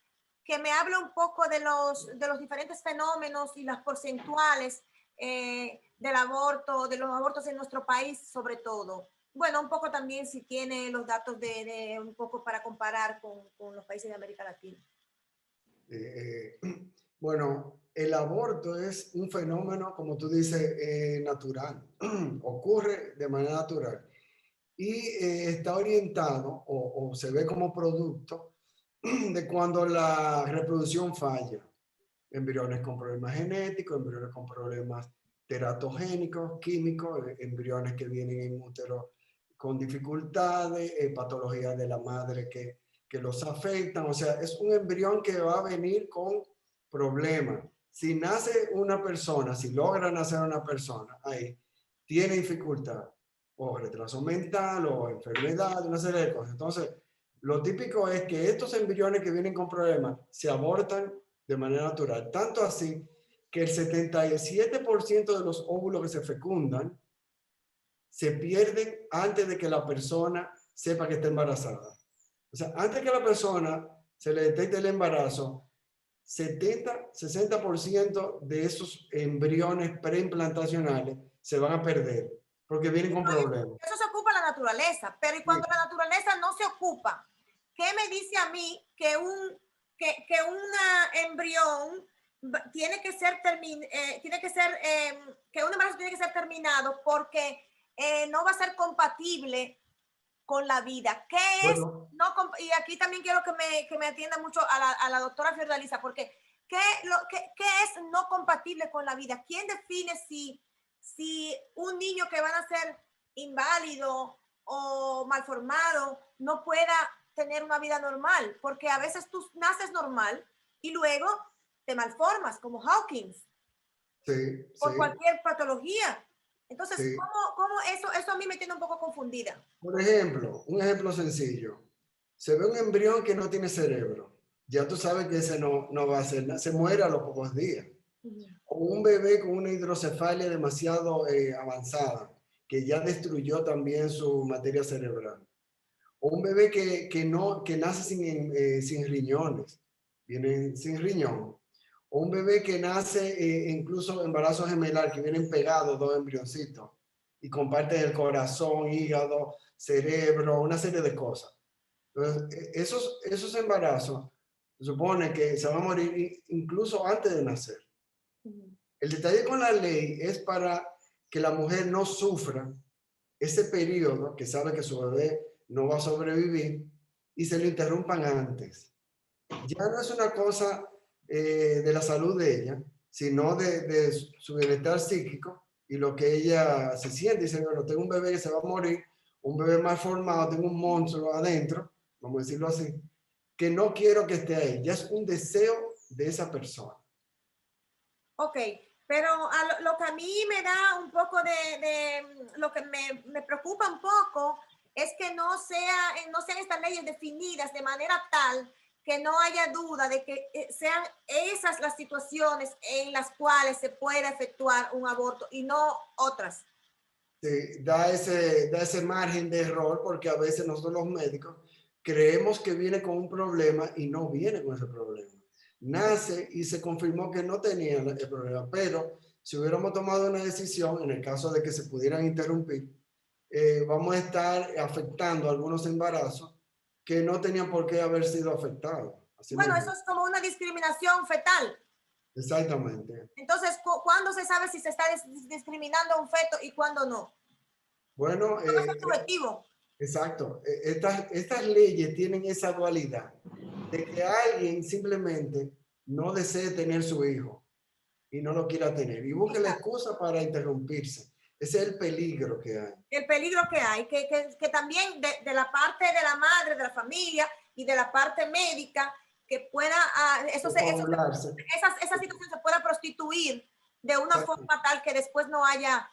Speaker 1: que me hable un poco de los diferentes fenómenos y las porcentuales del aborto, de los abortos en nuestro país, sobre todo. Bueno, un poco también si tiene los datos de un poco para comparar con los países de América Latina.
Speaker 2: Bueno, el aborto es un fenómeno, como tú dices, natural. Ocurre de manera natural. Y está orientado o se ve como producto de cuando la reproducción falla. Embriones con problemas genéticos, embriones con problemas teratogénicos, químicos, embriones que vienen en útero con dificultades, patologías de la madre que los afectan. O sea, es un embrión que va a venir con problemas. Si nace una persona, si logra nacer una persona, ahí tiene dificultad, o retraso mental, o enfermedad, una serie de cosas. Entonces, lo típico es que estos embriones que vienen con problemas se abortan de manera natural. Tanto así que el 77% de los óvulos que se fecundan se pierden antes de que la persona sepa que está embarazada. O sea, antes que la persona se le detecte el embarazo, 60% de esos embriones preimplantacionales se van a perder porque vienen con problemas.
Speaker 1: Eso se ocupa la naturaleza, pero ¿y cuando la naturaleza no se ocupa? ¿Qué me dice a mí que un embrión tiene que ser que un embarazo tiene que ser terminado porque no va a ser compatible con la vida? ¿Qué es?
Speaker 2: Bueno,
Speaker 1: Y aquí también quiero que me atienda mucho a la doctora Fiordalisa, porque ¿qué es no compatible con la vida? ¿Quién define si un niño que va a nacer inválido o malformado no pueda tener una vida normal? Porque a veces tú naces normal y luego te malformas, como Hawkins.
Speaker 2: sí. Sí,
Speaker 1: por
Speaker 2: sí,
Speaker 1: cualquier patología. Entonces,
Speaker 2: sí.
Speaker 1: ¿cómo eso a mí me tiene un poco confundida?
Speaker 2: Por ejemplo, un ejemplo sencillo. Se ve un embrión que no tiene cerebro. Ya tú sabes que ese no va a hacer nada. Se muere a los pocos días. O un bebé con una hidrocefalia demasiado avanzada, que ya destruyó también su materia cerebral. O un bebé que nace sin riñones, viene sin riñón. O un bebé que nace incluso embarazo gemelar, que vienen pegados dos embrioncitos y comparten el corazón, hígado, cerebro, una serie de cosas. Entonces, esos embarazos se supone que se van a morir incluso antes de nacer. El detalle con la ley es para que la mujer no sufra ese periodo, que sabe que su bebé no va a sobrevivir, y se lo interrumpan antes. Ya no es una cosa de la salud de ella, sino de su bienestar psíquico y lo que ella se siente. Dice, bueno, tengo un bebé que se va a morir, un bebé mal formado, tengo un monstruo adentro, vamos a decirlo así, que no quiero que esté ahí. Ya es un deseo de esa persona.
Speaker 1: Ok, pero lo que a mí me da un poco lo que me preocupa un poco es que no sean estas leyes definidas de manera tal que no haya duda de que sean esas las situaciones en las cuales se puede efectuar un aborto y no otras.
Speaker 2: Sí, da ese margen de error, porque a veces nosotros los médicos creemos que viene con un problema y no viene con ese problema. Nace y se confirmó que no tenía el problema, pero si hubiéramos tomado una decisión, en el caso de que se pudieran interrumpir, vamos a estar afectando algunos embarazos que no tenían por qué haber sido afectados.
Speaker 1: Bueno, eso es como una discriminación fetal.
Speaker 2: Exactamente.
Speaker 1: Entonces, ¿cuándo se sabe si se está discriminando a un feto y cuándo no?
Speaker 2: Bueno,
Speaker 1: es subjetivo.
Speaker 2: Exacto. Estas leyes tienen esa dualidad de que alguien simplemente no desee tener su hijo y no lo quiera tener y busque la excusa para interrumpirse. Ese es el peligro que hay. El
Speaker 1: peligro que hay, que también de la parte de la madre, de la familia y de la parte médica, que pueda, esa situación se pueda prostituir de una forma tal que después no haya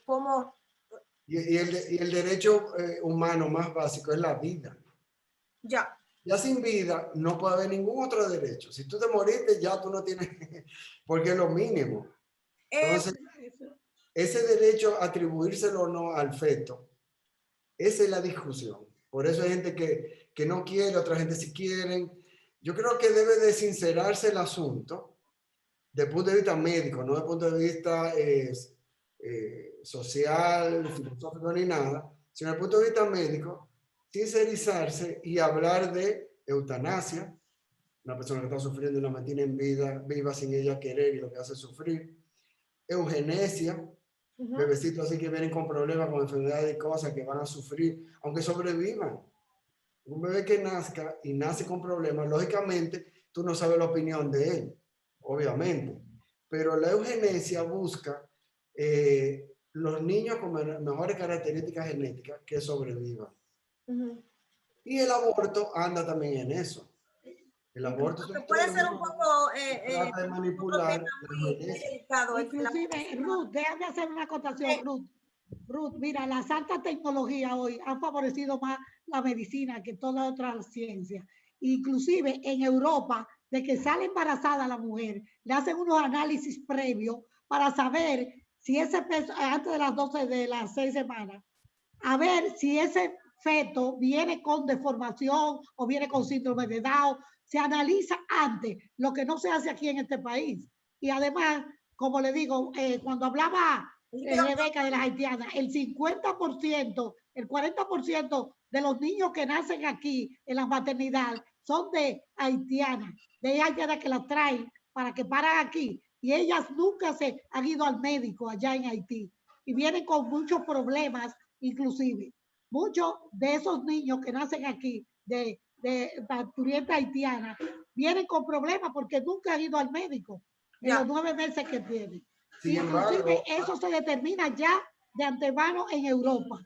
Speaker 1: cómo.
Speaker 2: Y el derecho humano más básico es la vida.
Speaker 1: Ya.
Speaker 2: Ya sin vida no puede haber ningún otro derecho. Si tú te moriste, ya tú no tienes, porque es lo mínimo. Entonces, ese derecho a atribuírselo o no al feto, esa es la discusión. Por eso hay gente que no quiere, otra gente sí quieren. Yo creo que debe de sincerarse el asunto desde el punto de vista médico, no desde el punto de vista social, filosófico ni nada, sino desde el punto de vista médico, sincerizarse y hablar de eutanasia, una persona que está sufriendo y la mantiene en vida, viva sin ella querer y lo que hace sufrir, eugenesia, bebecitos así que vienen con problemas, con enfermedades y cosas que van a sufrir, aunque sobrevivan. Un bebé que nazca y nace con problemas, lógicamente tú no sabes la opinión de él, obviamente, pero la eugenesia busca los niños con mejores características genéticas que sobrevivan. Y el aborto anda también en eso. El aborto
Speaker 1: puede ser un poco
Speaker 2: trata de manipular
Speaker 1: muy delicado.
Speaker 5: Inclusive, Ruth, déjame hacer una acotación, Ruth, mira, las altas tecnologías hoy han favorecido más la medicina que toda otra ciencia. Inclusive en Europa, de que sale embarazada la mujer, le hacen unos análisis previos para saber si ese peso, antes de las 12 de las 6 semanas, a ver si ese feto viene con deformación o viene con síndrome de Down. Se analiza antes, lo que no se hace aquí en este país. Y además, como le digo, cuando hablaba Rebeca de las haitianas, el 50%, el 40% de los niños que nacen aquí en la maternidad son de haitianas, de haitianas que las traen para que paran aquí. Y ellas nunca se han ido al médico allá en Haití. Y vienen con muchos problemas, inclusive. Muchos de esos niños que nacen aquí, de parturienta haitiana, vienen con problemas porque nunca han ido al médico en los 9 meses que tienen.
Speaker 2: Sin embargo,
Speaker 5: eso se determina ya de antemano en Europa.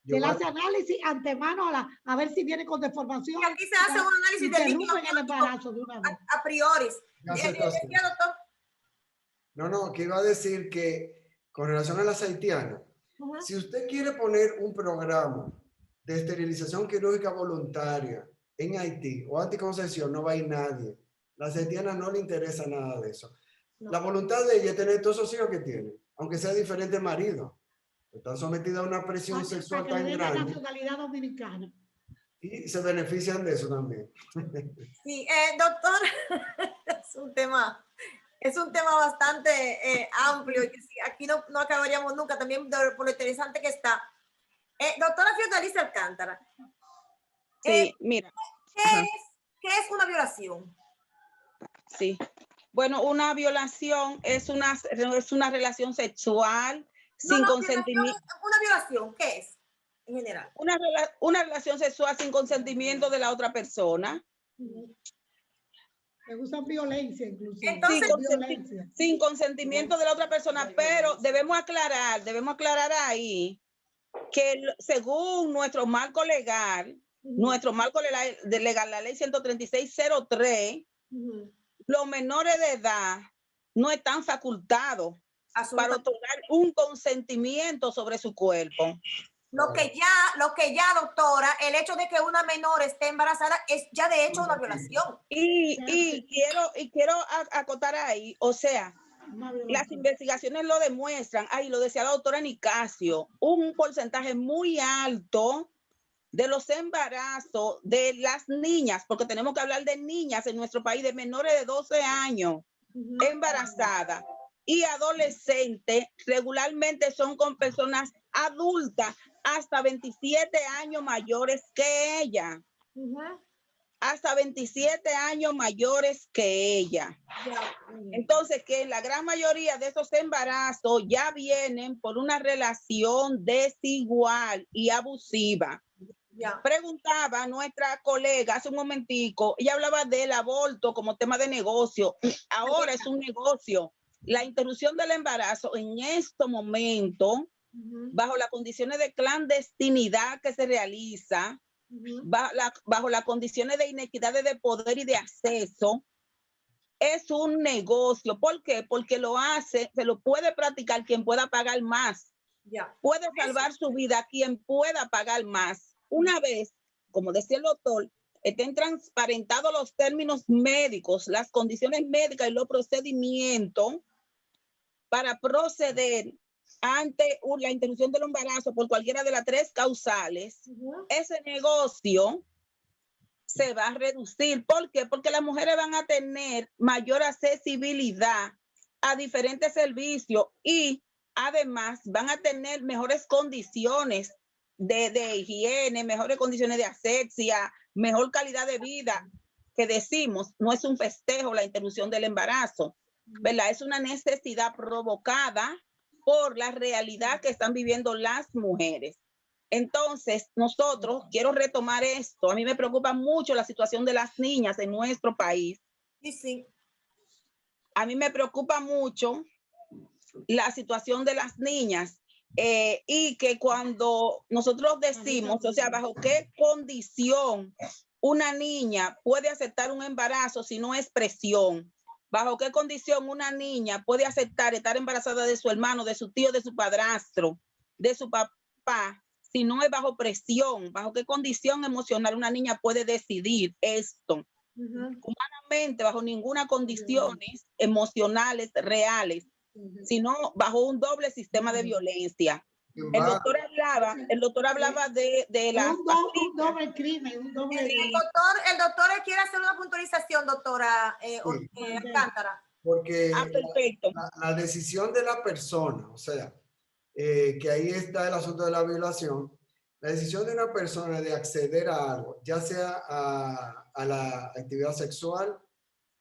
Speaker 5: Se le hace análisis antemano a ver si viene con deformación.
Speaker 1: Y aquí se hace un análisis de
Speaker 5: el embarazo de una vez.
Speaker 1: A priori. Doctor.
Speaker 2: No, que iba a decir que con relación a las haitianas, si usted quiere poner un programa de esterilización quirúrgica voluntaria en Haití o anticoncepción, no va a ir nadie. Las haitianas no le interesa nada de eso.
Speaker 1: No.
Speaker 2: La voluntad de ella es tener todos esos hijos que tiene, aunque sea diferente marido. Están sometidas a una presión sexual
Speaker 5: Para que
Speaker 2: tan
Speaker 5: le den la
Speaker 2: grande
Speaker 5: nacionalidad dominicana.
Speaker 2: y se benefician de eso también.
Speaker 1: Sí, doctor, es un tema bastante amplio y que sí, aquí no acabaríamos nunca, también por lo interesante que está. Doctora Fiordalicia Alcántara.
Speaker 3: Sí, mira.
Speaker 1: ¿Qué es una violación?
Speaker 3: Sí. Bueno, una violación es una relación sexual sin consentimiento.
Speaker 1: Una violación, ¿qué es en general?
Speaker 3: Una relación sexual sin consentimiento de la otra persona.
Speaker 5: Me usan violencia inclusive.
Speaker 1: Entonces,
Speaker 3: sin consentimiento de la otra persona, pero debemos aclarar ahí que según nuestro marco legal, la ley 136.03, los menores de edad no están facultados para otorgar un consentimiento sobre su cuerpo.
Speaker 1: Lo que ya, doctora, el hecho de que una menor esté embarazada es ya de hecho una violación.
Speaker 3: Y quiero acotar ahí, o sea, las investigaciones lo demuestran, lo decía la doctora Nicasio, un porcentaje muy alto de los embarazos de las niñas, porque tenemos que hablar de niñas en nuestro país, de menores de 12 años, embarazadas y adolescentes, regularmente son con personas adultas hasta 27 años mayores que ella. Hasta 27 años mayores que ella. Entonces, que la gran mayoría de esos embarazos ya vienen por una relación desigual y abusiva. Preguntaba nuestra colega hace un momentico, ella hablaba del aborto como tema de negocio. Ahora es un negocio. La interrupción del embarazo en este momento, bajo las condiciones de clandestinidad que se realiza, bajo las condiciones de inequidad de poder y de acceso, es un negocio. ¿Por qué? Porque se lo puede practicar quien pueda pagar más. Puede salvar su vida quien pueda pagar más. Una vez, como decía el doctor, estén transparentados los términos médicos, las condiciones médicas y los procedimientos para proceder ante la interrupción del embarazo por cualquiera de las tres causales, ese negocio se va a reducir. ¿Por qué? Porque las mujeres van a tener mayor accesibilidad a diferentes servicios y además van a tener mejores condiciones de higiene, mejores condiciones de asepsia, mejor calidad de vida, que decimos, no es un festejo la interrupción del embarazo, ¿verdad? Es una necesidad provocada por la realidad que están viviendo las mujeres. Entonces, quiero retomar esto, a mí me preocupa mucho la situación de las niñas en nuestro país.
Speaker 1: Sí.
Speaker 3: A mí me preocupa mucho la situación de las niñas y que cuando nosotros decimos, o sea, bajo qué condición una niña puede aceptar un embarazo si no es presión, bajo qué condición una niña puede aceptar estar embarazada de su hermano, de su tío, de su padrastro, de su papá, si no es bajo presión, bajo qué condición emocional una niña puede decidir esto. Humanamente, bajo ninguna condición emocionales reales, sino bajo un doble sistema de violencia. El doctor hablaba de las
Speaker 5: un doble crimen, un doble...
Speaker 1: El doctor quiere hacer una puntualización, doctora Alcántara.
Speaker 2: Porque
Speaker 3: perfecto.
Speaker 2: la decisión de la persona, o sea, que ahí está el asunto de la violación, la decisión de una persona de acceder a algo, ya sea a la actividad sexual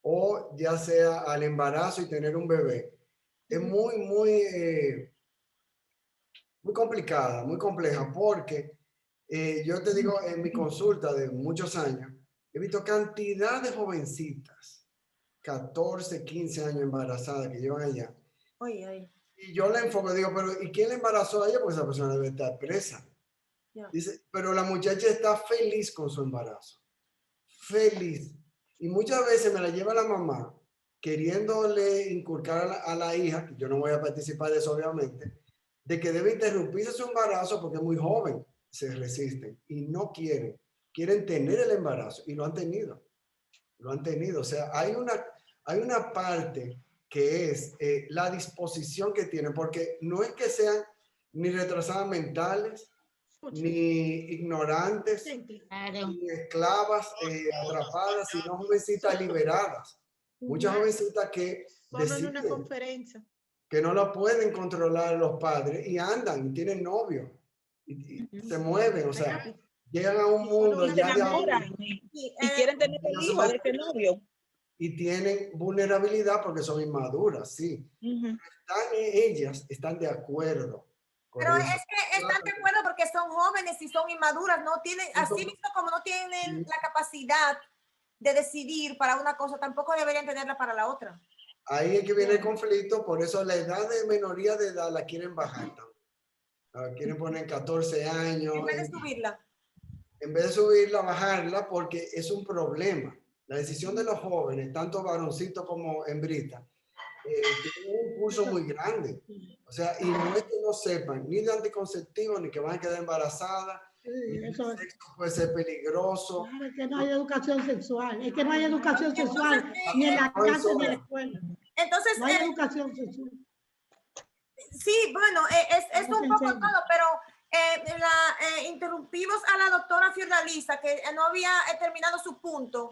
Speaker 2: o ya sea al embarazo y tener un bebé, es muy complicada, muy compleja, porque yo te digo, en mi consulta de muchos años, he visto cantidad de jovencitas, 14, 15 años embarazadas que llevan allá. Y yo la enfoco, digo, pero ¿y quién le embarazó a ella? Pues esa persona debe estar presa. Dice, pero la muchacha está feliz con su embarazo. Feliz. Y muchas veces me la lleva la mamá queriéndole inculcar a la hija, que yo no voy a participar de eso obviamente, de que debe interrumpirse su embarazo porque es muy joven, se resisten y no quieren tener el embarazo y lo han tenido. O sea, hay una parte que es la disposición que tienen, porque no es que sean ni retrasadas mentales, ni ignorantes, ni esclavas atrapadas, sino jovencitas liberadas. Muchas jovencitas que
Speaker 4: Solo en una conferencia.
Speaker 2: Que no la pueden controlar los padres y andan y tienen novio y se mueven, o sea, llegan a un mundo
Speaker 3: y se enamoran y quieren tener el hijo de ese novio.
Speaker 2: Y tienen vulnerabilidad porque son inmaduras, sí. Ellas están de acuerdo.
Speaker 1: Pero es que están de acuerdo porque son jóvenes y son inmaduras, no tienen, así mismo como no tienen la capacidad de decidir para una cosa, tampoco deberían tenerla para la otra.
Speaker 2: Ahí es que viene el conflicto, por eso la edad de menoría de edad la quieren bajar también. La quieren poner 14 años.
Speaker 1: En vez de subirla.
Speaker 2: En vez de subirla, bajarla, porque es un problema. La decisión de los jóvenes, tanto varoncitos como hembritas, tiene un impulso muy grande. O sea, y no es que no sepan ni de anticonceptivos, ni que van a quedar embarazadas, ni el sexo puede ser peligroso.
Speaker 5: Es que no hay educación sexual, es que no hay educación sexual ni en la casa ni en la escuela.
Speaker 1: Entonces,
Speaker 5: no hay educación sexual.
Speaker 1: Sí, bueno, es un poco todo, pero interrumpimos a la doctora Fiordalisa, que no había terminado su punto.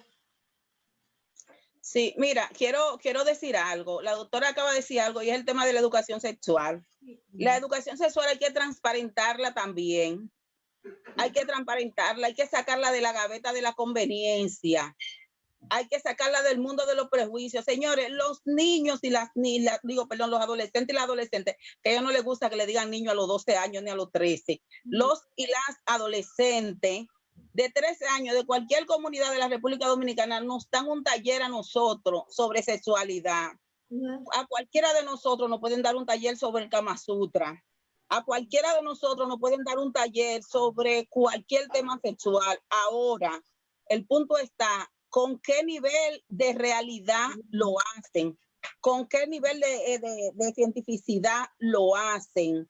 Speaker 3: Sí, mira, quiero decir algo. La doctora acaba de decir algo y es el tema de la educación sexual. La educación sexual hay que transparentarla también. Hay que transparentarla, hay que sacarla de la gaveta de la conveniencia. Hay que sacarla del mundo de los prejuicios. Señores, los niños y los adolescentes y las adolescentes, que a ellos no les gusta que le digan niño a los 12 años ni a los 13. Los y las adolescentes de 13 años de cualquier comunidad de la República Dominicana nos dan un taller a nosotros sobre sexualidad. A cualquiera de nosotros nos pueden dar un taller sobre el Kama Sutra. A cualquiera de nosotros nos pueden dar un taller sobre cualquier tema sexual. Ahora, el punto está, ¿con qué nivel de realidad lo hacen? ¿Con qué nivel de cientificidad lo hacen?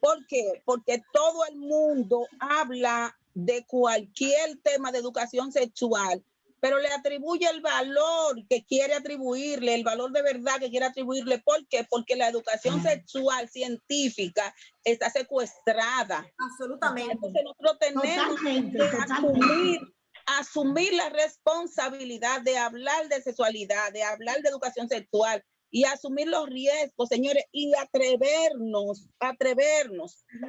Speaker 3: ¿Por qué? Porque todo el mundo habla de cualquier tema de educación sexual, pero le atribuye el valor que quiere atribuirle, el valor de verdad que quiere atribuirle. ¿Por qué? Porque la educación sexual científica está secuestrada.
Speaker 1: Absolutamente.
Speaker 3: Entonces nosotros tenemos que asumir la responsabilidad de hablar de sexualidad, de hablar de educación sexual y asumir los riesgos, señores, y atrevernos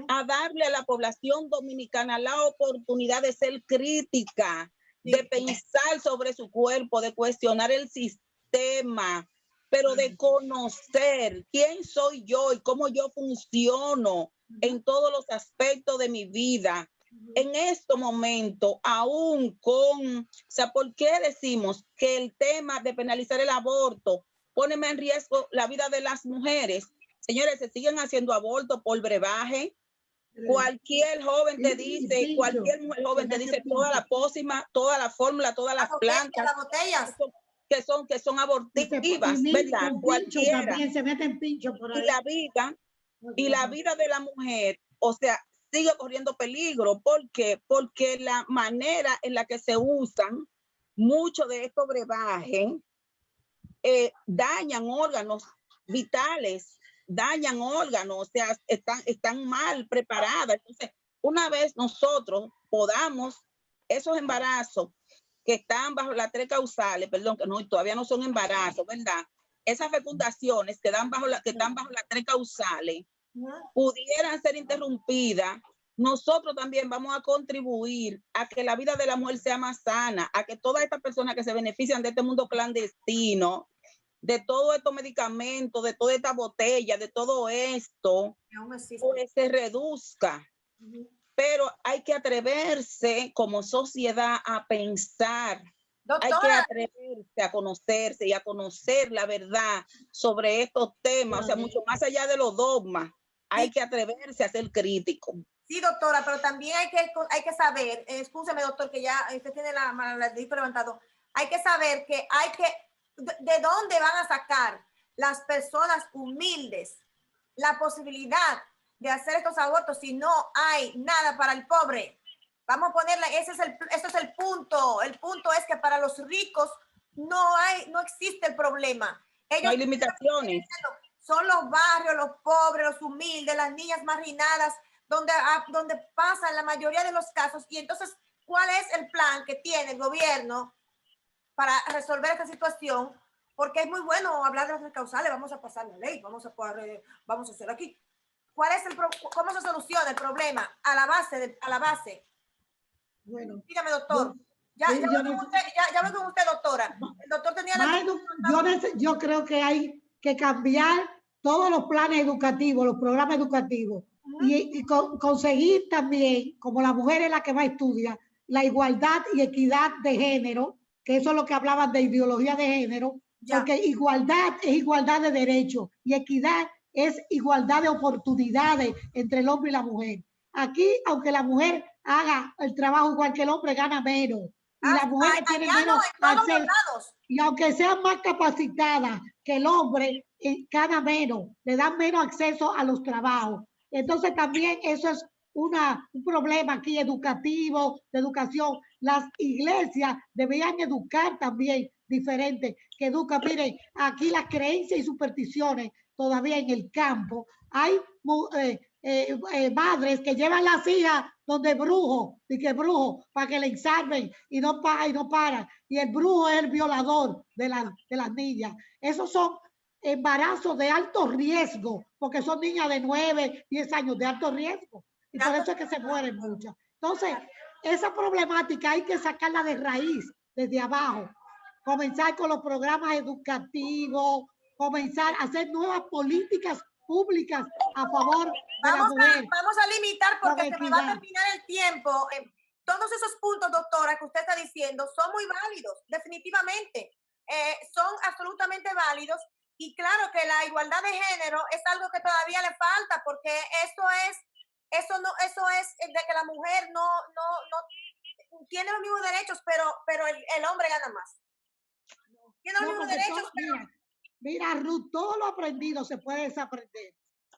Speaker 3: a darle a la población dominicana la oportunidad de ser crítica, de pensar sobre su cuerpo, de cuestionar el sistema, pero de conocer quién soy yo y cómo yo funciono en todos los aspectos de mi vida. En este momento, aún o sea, ¿por qué decimos que el tema de penalizar el aborto pone en riesgo la vida de las mujeres? Señores, se siguen haciendo abortos por brebaje. Cualquier joven te dice, cualquier mujer joven te dice toda la pócima, toda la fórmula, todas las plantas,
Speaker 1: las botellas
Speaker 3: que son abortivas, ¿verdad? Cualquiera.
Speaker 5: También se meten pincho por ahí.
Speaker 3: Y la vida de la mujer, o sea, sigue corriendo peligro. ¿Por qué? Porque la manera en la que se usan muchos de estos brebajes dañan órganos vitales, dañan órganos, o sea, están mal preparadas. Entonces, una vez nosotros podamos, esos embarazos que están bajo las 3 causales, perdón, que no, todavía no son embarazos, ¿verdad? Esas fecundaciones que están bajo las 3 causales, pudieran ser interrumpidas, nosotros también vamos a contribuir a que la vida de la mujer sea más sana, a que todas estas personas que se benefician de este mundo clandestino, de todos estos medicamentos, de toda esta botella, de todo esto, pues se reduzca. Pero hay que atreverse como sociedad a pensar. Doctora, hay que atreverse a conocerse y a conocer la verdad sobre estos temas, o sea, mucho más allá de los dogmas. Hay que atreverse a ser crítico.
Speaker 1: Sí, doctora, pero también hay que saber, excúseme, doctor, que ya usted tiene la dedito levantado, hay que saber que hay que ¿de dónde van a sacar las personas humildes la posibilidad de hacer estos abortos si no hay nada para el pobre? Vamos a ponerla, ese es el punto. El punto es que para los ricos no existe el problema. Ellos
Speaker 3: no hay limitaciones.
Speaker 1: Son los barrios, los pobres, los humildes, las niñas marginadas, donde pasan la mayoría de los casos. Y entonces, ¿cuál es el plan que tiene el gobierno para resolver esta situación? Porque es muy bueno hablar de las causales, vamos a pasar la ley, vamos a hacer aquí. ¿Cómo se soluciona el problema a la base?
Speaker 5: Bueno,
Speaker 1: dígame, doctor. Ya voy con usted, doctora. El doctor tenía
Speaker 5: yo creo que hay que cambiar todos los planes educativos, los programas educativos, y conseguir también, como la mujer es la que va a estudiar, la igualdad y equidad de género, que eso es lo que hablaban de ideología de género, porque igualdad es igualdad de derechos y equidad es igualdad de oportunidades entre el hombre y la mujer. Aquí, aunque la mujer haga el trabajo igual que el hombre, gana menos. Y las mujeres tienen menos acceso. Y aunque sean más capacitadas que el hombre, gana menos, le dan menos acceso a los trabajos. Entonces también eso es un problema aquí educativo, de educación. Las iglesias deberían educar también diferente, que educan. Miren, aquí las creencias y supersticiones todavía en el campo. Hay madres que llevan las hijas donde brujo, para que le ensarmen y no paran. Y el brujo es el violador de las niñas. Esos son embarazos de alto riesgo, porque son niñas de 9, 10 años de alto riesgo. Y por eso es que se mueren muchas. Entonces, esa problemática hay que sacarla de raíz, desde abajo. Comenzar con los programas educativos, comenzar a hacer nuevas políticas públicas a favor de la mujer.
Speaker 1: Vamos a limitar porque se me va a terminar el tiempo. Todos esos puntos, doctora, que usted está diciendo son muy válidos, definitivamente. Son absolutamente válidos. Y claro que la igualdad de género es algo que todavía le falta, porque eso es de que la mujer no tiene los mismos derechos, pero el hombre gana más. Tiene los mismos derechos,
Speaker 5: Mira, Ruth, todo lo aprendido se puede desaprender.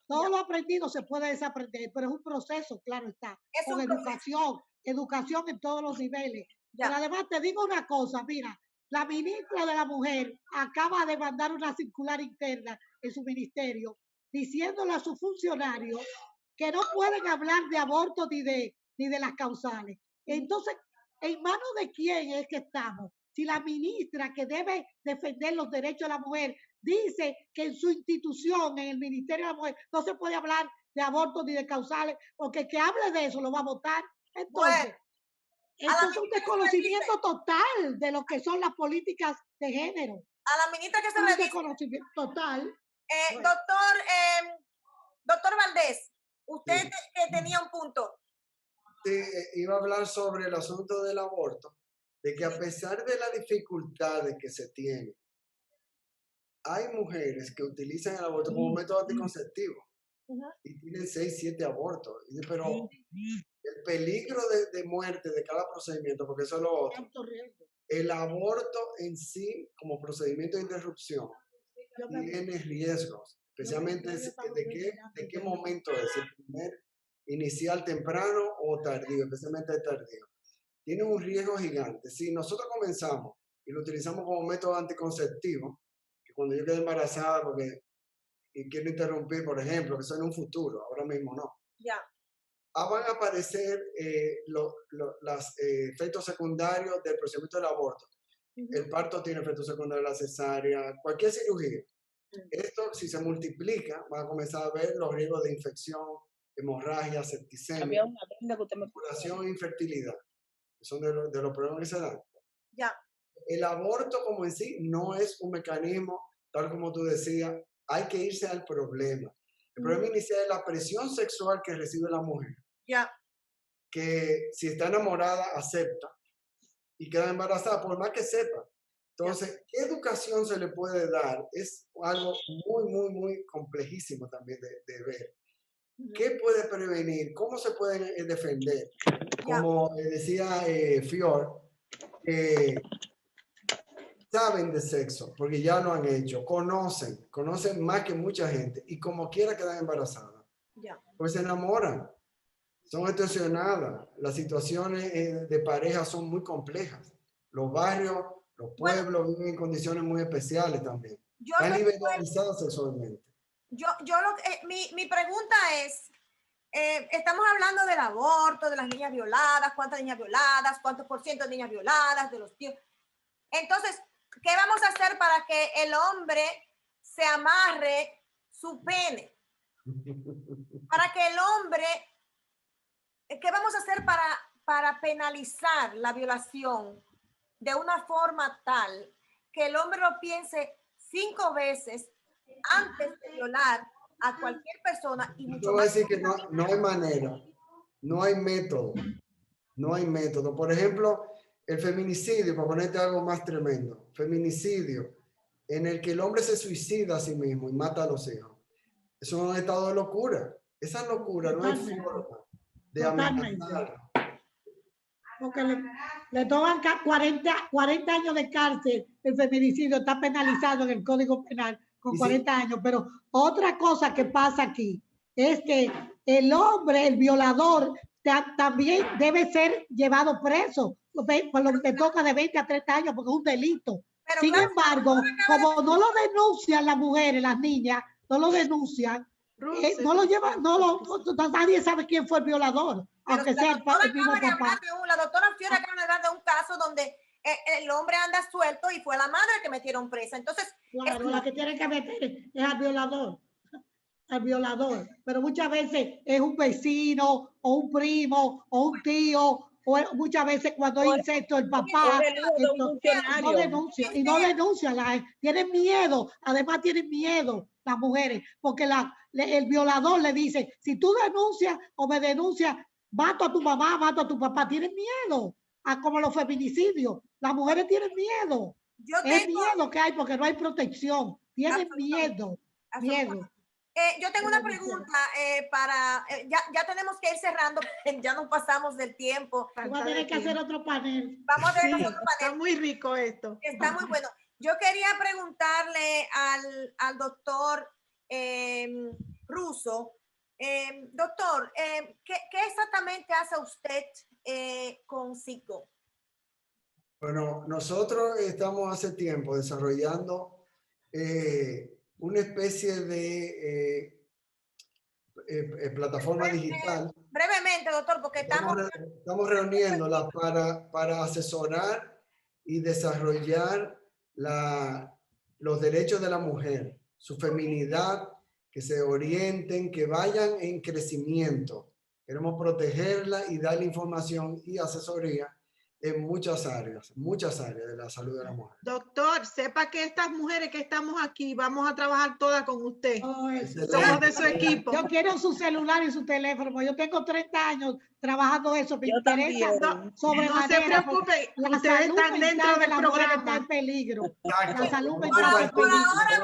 Speaker 5: Todo lo aprendido se puede desaprender, pero es un proceso, claro está. Con educación en todos los niveles. Pero además te digo una cosa, mira, la ministra de la Mujer acaba de mandar una circular interna en su ministerio diciéndole a sus funcionarios que no pueden hablar de aborto ni de las causales. Entonces, ¿en manos de quién es que estamos? Si la ministra, que debe defender los derechos de la mujer, dice que en su institución, en el Ministerio de la Mujer, no se puede hablar de aborto ni de causales, porque el que hable de eso lo va a votar. Entonces, esto es un desconocimiento total de lo que son las políticas de género.
Speaker 1: A la ministra que se le dice.
Speaker 5: Un desconocimiento total.
Speaker 1: Doctor Valdés, usted tenía un punto.
Speaker 2: Sí, iba a hablar sobre el asunto del aborto, de que a pesar de las dificultades que se tienen, hay mujeres que utilizan el aborto como método anticonceptivo y tienen 6, 7 abortos. Pero el peligro de muerte de cada procedimiento, porque eso es lo otro, el aborto en sí como procedimiento de interrupción tiene riesgos, especialmente de qué momento es, el primer inicial temprano o tardío, especialmente tardío. Tiene un riesgo gigante. Si nosotros comenzamos y lo utilizamos como método anticonceptivo, que cuando yo quede embarazada y quiero interrumpir, por ejemplo, que eso en un futuro, ahora mismo no. Van a aparecer los efectos secundarios del procedimiento del aborto. El parto tiene efectos secundarios de la cesárea, cualquier cirugía. Esto, si se multiplica, van a comenzar a ver los riesgos de infección, hemorragia, septicemia, curación e infertilidad. Son de los problemas que se dan. El aborto como en sí no es un mecanismo, tal como tú decías, hay que irse al problema. El problema inicial es la presión sexual que recibe la mujer. Que si está enamorada, acepta y queda embarazada, por más que sepa. Entonces, ¿qué educación se le puede dar? Es algo muy, muy, muy complejísimo también de ver. ¿Qué puede prevenir? ¿Cómo se puede defender? Como decía Fior, saben de sexo, porque ya lo han hecho, conocen más que mucha gente y como quiera quedan embarazadas. Pues se enamoran, son extorsionadas, las situaciones de pareja son muy complejas. Los barrios, los pueblos viven en condiciones muy especiales también. Están liberalizados sexualmente.
Speaker 1: Mi pregunta es, estamos hablando del aborto, de las niñas violadas, cuántas niñas violadas, cuántos por ciento de niñas violadas, de los tíos. Entonces, ¿qué vamos a hacer para que el hombre se amarre su pene? Para que el hombre, ¿qué vamos a hacer para penalizar la violación de una forma tal que el hombre lo piense 5 veces antes de violar a cualquier persona? Y mucho
Speaker 2: Yo voy a
Speaker 1: más
Speaker 2: decir que no hay manera, no hay método, no hay método. Por ejemplo, el feminicidio, para ponerte algo más tremendo, feminicidio en el que el hombre se suicida a sí mismo y mata a los hijos. Eso es un estado de locura. Esa locura no hay forma de amenazar.
Speaker 5: Porque le toman 40 años de cárcel. El feminicidio está penalizado en el Código Penal con 40 años. Pero otra cosa que pasa aquí es que el hombre, el violador, también debe ser llevado preso por lo que toca de 20 a 30 años porque es un delito. Pero sin embargo, como no lo denuncian las mujeres, las niñas, no lo denuncian, no lo llevan, nadie sabe quién fue el violador, aunque sea el mismo papá.
Speaker 1: La doctora Fiora acaba de hablar de un caso donde el hombre anda suelto y fue la madre que metieron presa. Entonces,
Speaker 5: claro, la que tiene que meter es al violador. Pero muchas veces es un vecino o un primo o un tío, o muchas veces cuando hay incesto el papá no denuncia, tienen miedo, además tienen miedo las mujeres, porque el violador le dice, si tú denuncias o me denuncias, mato a tu mamá, mato a tu papá, tienen miedo, como los feminicidios, las mujeres tienen miedo, es miedo que hay porque no hay protección, tienen miedo.
Speaker 1: Yo tengo una pregunta ya tenemos que ir cerrando, ya nos pasamos del tiempo.
Speaker 5: Vamos a tener que hacer otro panel.
Speaker 1: Vamos a tener otro panel.
Speaker 4: Está muy rico esto.
Speaker 1: Está muy bueno. Yo quería preguntarle al doctor Russo, doctor, ¿qué exactamente hace usted con SICO?
Speaker 2: Bueno, nosotros estamos hace tiempo desarrollando una especie de plataforma digital.
Speaker 1: Brevemente, doctor, porque
Speaker 2: estamos reuniéndola para asesorar y desarrollar los derechos de la mujer, su feminidad, que se orienten, que vayan en crecimiento. Queremos protegerla y darle información y asesoría en muchas áreas de la salud de la mujer.
Speaker 4: Doctor, sepa que estas mujeres que estamos aquí vamos a trabajar todas con usted. Somos de su equipo.
Speaker 5: Yo quiero su celular y su teléfono. Yo tengo 30 años trabajando eso. Me interesa sobre
Speaker 4: no se preocupe, ustedes están dentro del programa.
Speaker 5: Está en peligro.
Speaker 2: La salud
Speaker 1: mental por ahora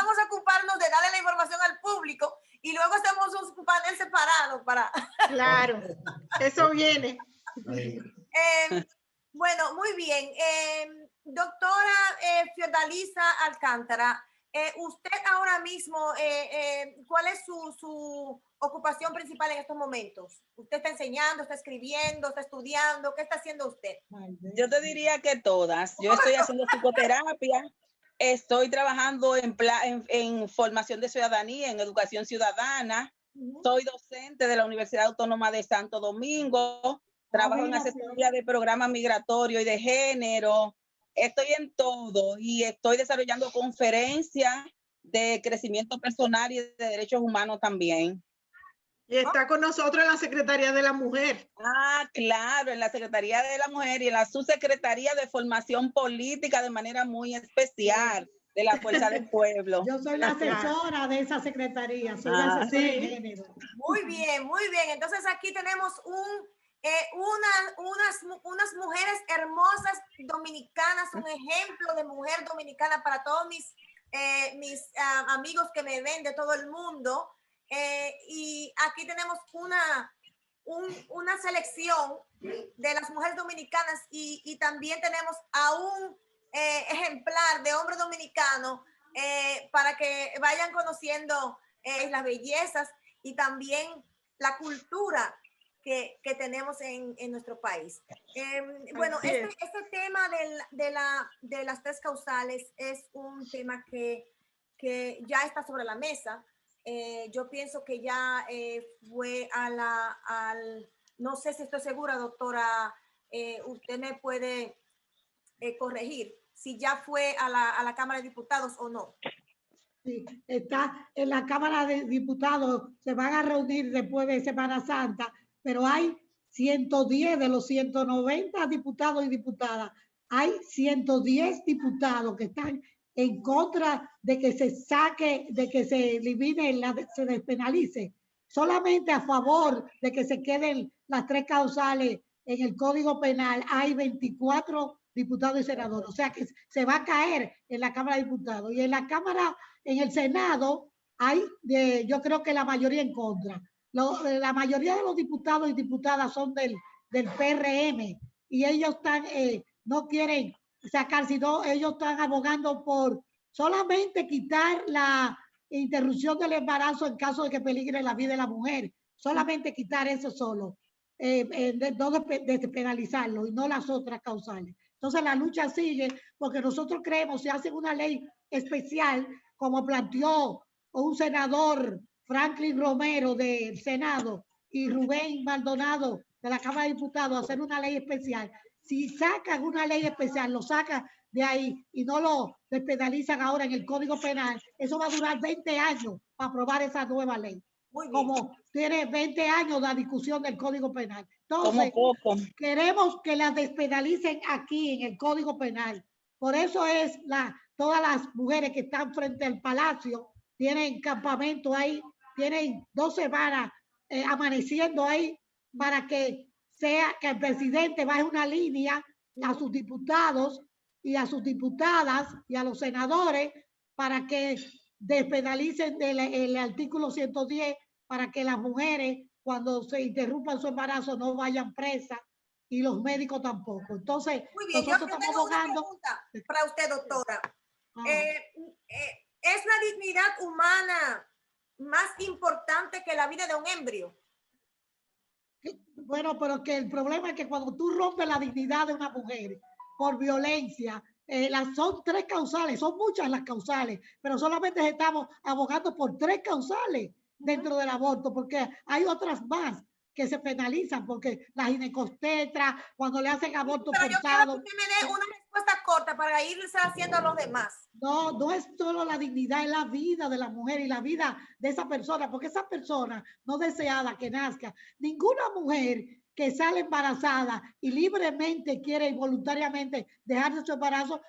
Speaker 1: vamos a ocuparnos de darle la información al público y luego hacemos un panel separado para...
Speaker 4: Claro, eso viene.
Speaker 1: Bueno, muy bien. Doctora Fiordalisa Alcántara, usted ahora mismo, ¿cuál es su ocupación principal en estos momentos? ¿Usted está enseñando, está escribiendo, está estudiando? ¿Qué está haciendo usted?
Speaker 3: Yo te diría que todas. Yo estoy haciendo psicoterapia, estoy trabajando en formación de ciudadanía, en educación ciudadana. Soy docente de la Universidad Autónoma de Santo Domingo. Trabajo en asesoría de programas migratorios y de género. Estoy en todo y estoy desarrollando conferencias de crecimiento personal y de derechos humanos también.
Speaker 4: Y está con nosotros en la Secretaría de la Mujer.
Speaker 3: Ah, claro, en la Secretaría de la Mujer y en la Subsecretaría de Formación Política de manera muy especial de la Fuerza del Pueblo.
Speaker 5: Yo soy la asesora de esa secretaría, soy la asesora de género.
Speaker 1: Muy bien, muy bien. Entonces aquí tenemos unas mujeres hermosas dominicanas, un ejemplo de mujer dominicana para todos mis amigos que me ven de todo el mundo. Y aquí tenemos una selección de las mujeres dominicanas y también tenemos a un ejemplar de hombre dominicano para que vayan conociendo las bellezas y también la cultura que tenemos en nuestro país. Bueno, este tema de las tres causales es un tema que ya está sobre la mesa. Yo pienso que ya fue no sé si estoy segura, doctora, usted me puede corregir si ya fue a la Cámara de Diputados o no.
Speaker 5: Sí, está en la Cámara de Diputados, se van a reunir después de Semana Santa, pero hay 110 de los 190 diputados y diputadas, hay 110 diputados que están en contra de que se saque, de que se elimine, se despenalice. Solamente a favor de que se queden las tres causales en el Código Penal hay 24 diputados y senadores, o sea que se va a caer en la Cámara de Diputados y en la Cámara, en el Senado hay, yo creo que la mayoría en contra. La mayoría de los diputados y diputadas son del PRM y ellos están, no quieren sacar, sino ellos están abogando por solamente quitar la interrupción del embarazo en caso de que peligre la vida de la mujer, solamente quitar eso solo, no despenalizarlo y no las otras causales. Entonces la lucha sigue porque nosotros creemos si hacen una ley especial como planteó un senador, Franklin Romero del Senado y Rubén Maldonado de la Cámara de Diputados, hacer una ley especial. Si sacan una ley especial, lo sacan de ahí y no lo despenalizan ahora en el Código Penal, eso va a durar 20 años para aprobar esa nueva ley. Como tiene 20 años la discusión del Código Penal. Entonces, queremos que la despenalicen aquí en el Código Penal. Por eso es todas las mujeres que están frente al Palacio tienen campamento ahí, tienen 2 semanas amaneciendo ahí para que el presidente baje una línea a sus diputados y a sus diputadas y a los senadores para que despenalicen el artículo 110 para que las mujeres cuando se interrumpan su embarazo no vayan presas y los médicos tampoco. Entonces,
Speaker 1: muy bien, nosotros yo tengo una pregunta para usted, doctora. ¿Es la dignidad humana más importante que la vida de un embrio?
Speaker 5: Bueno, pero que el problema es que cuando tú rompes la dignidad de una mujer por violencia, son 3 causales, son muchas las causales, pero solamente estamos abogando por 3 causales dentro del aborto, porque hay otras más que se penalizan, porque la ginecostetra, cuando le hacen aborto
Speaker 1: pero
Speaker 5: forzado.
Speaker 1: Yo quiero que usted me dé una respuesta corta para irse haciendo a los demás.
Speaker 5: No es solo la dignidad, es la vida de la mujer y la vida de esa persona, porque esa persona no deseada que nazca, ninguna mujer que sale embarazada y libremente quiere voluntariamente dejarse su embarazo,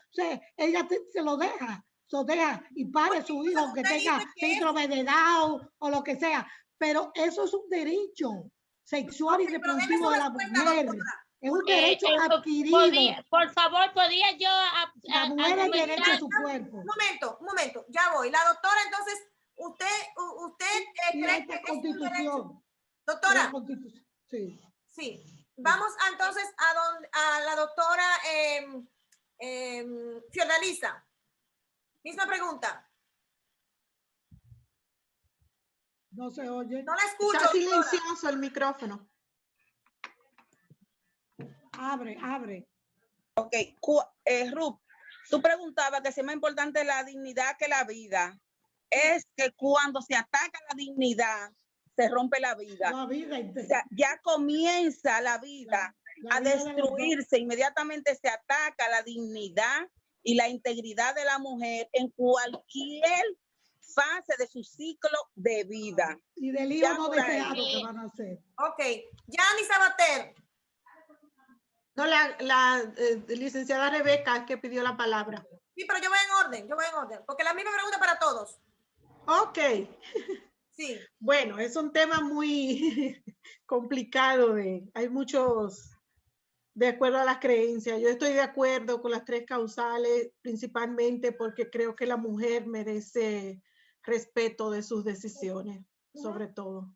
Speaker 5: ella se lo deja y pare su hijo, aunque tenga síndrome de Down o lo que sea. Pero eso es un derecho sexual y reproductivo de la mujer. Es un derecho adquirido.
Speaker 6: Por favor, ¿podría yo
Speaker 5: la mujer hay derecho a su cuerpo.
Speaker 1: Un momento, ya voy. La doctora, entonces, usted cree que es un derecho. Doctora. Sí. Vamos entonces a la doctora Fiordalisa. Misma pregunta.
Speaker 5: No se oye.
Speaker 1: No la escucho.
Speaker 4: Está silencioso el micrófono.
Speaker 5: Abre.
Speaker 3: Ok, Ruth, tú preguntabas que si es más importante la dignidad que la vida. Es que cuando se ataca la dignidad, se rompe la vida. O sea, ya comienza la vida a destruirse. Inmediatamente se ataca la dignidad y la integridad de la mujer en cualquier fase de su ciclo de vida.
Speaker 5: Y del hijo no deseado que van a hacer.
Speaker 1: Ok, Yanni Sabater.
Speaker 4: No, la licenciada Rebeca que pidió la palabra.
Speaker 1: Sí, pero yo voy en orden, porque la misma pregunta para todos.
Speaker 4: Ok.
Speaker 1: Sí.
Speaker 4: Bueno, es un tema muy complicado. Hay muchos, de acuerdo a las creencias. Yo estoy de acuerdo con las 3 causales, principalmente porque creo que la mujer merece respeto de sus decisiones, sobre todo.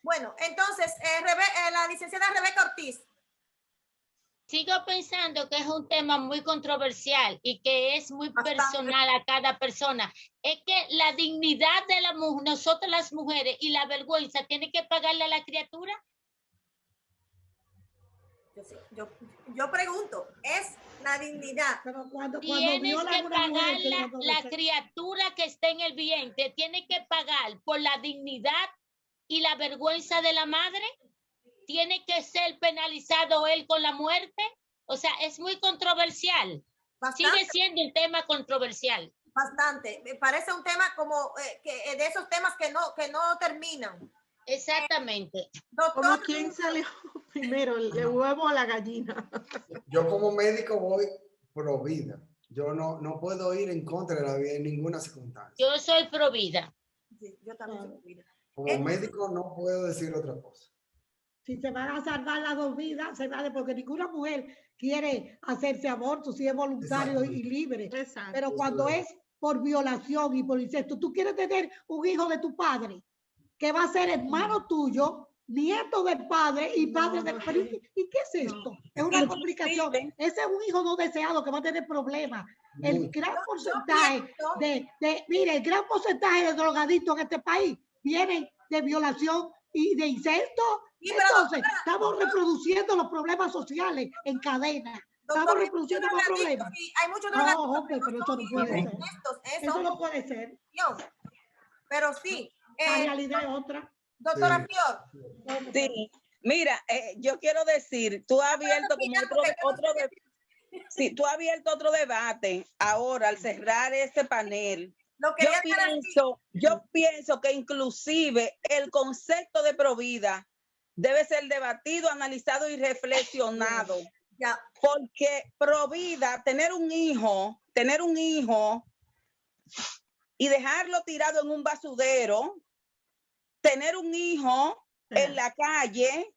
Speaker 1: Bueno, entonces, la licenciada Rebeca Ortiz.
Speaker 6: sigo pensando que es un tema muy controversial y que es muy personal a cada persona. Es que la dignidad de la mujer, nosotros las mujeres, y la vergüenza, ¿tiene que pagarle a la criatura?
Speaker 1: Yo pregunto, ¿es la dignidad?
Speaker 5: Pero cuando
Speaker 6: Tienes
Speaker 5: violan
Speaker 6: que
Speaker 5: a una mujer, que
Speaker 6: pagar la criatura que está en el vientre, tiene que pagar por la dignidad y la vergüenza de la madre. Tiene que ser penalizado él con la muerte. O sea, es muy controversial.
Speaker 1: Bastante.
Speaker 6: Sigue siendo un tema controversial.
Speaker 1: Bastante. Me parece un tema como que de esos temas que no terminan.
Speaker 6: Exactamente.
Speaker 1: Doctor,
Speaker 4: ¿Cómo quién salió primero, el huevo o la gallina?
Speaker 2: Yo como médico voy pro vida. Yo no puedo ir en contra de la vida en ninguna circunstancia.
Speaker 6: Yo soy pro vida.
Speaker 1: Sí, yo también soy pro vida.
Speaker 2: Como médico no puedo decir otra cosa.
Speaker 5: Si se van a salvar las dos vidas, se vale, porque ninguna mujer quiere hacerse aborto si es voluntario y libre.
Speaker 4: Exacto.
Speaker 5: Pero cuando es por violación y por incesto, tú quieres tener un hijo de tu padre que va a ser hermano tuyo, nieto del padre y padre del padre. ¿Y qué es esto? Es una complicación. Ese es un hijo no deseado que va a tener problemas. El gran porcentaje mire, el gran porcentaje de drogadictos en este país vienen de violación y de incesto. Entonces, estamos reproduciendo los problemas sociales en cadena. Estamos reproduciendo más problemas.
Speaker 1: Hay muchos drogadictos.
Speaker 5: No, pero eso no puede ser. Eso no puede ser.
Speaker 1: Pero sí.
Speaker 5: La realidad es otra.
Speaker 1: Doctora Fior.
Speaker 3: Sí, mira, yo quiero decir, tú has abierto como tú has abierto otro debate ahora al cerrar este panel. Yo pienso que inclusive el concepto de provida debe ser debatido, analizado y reflexionado.
Speaker 1: Ya.
Speaker 3: Porque provida, tener un hijo y dejarlo tirado en un basurero, tener un hijo en la calle,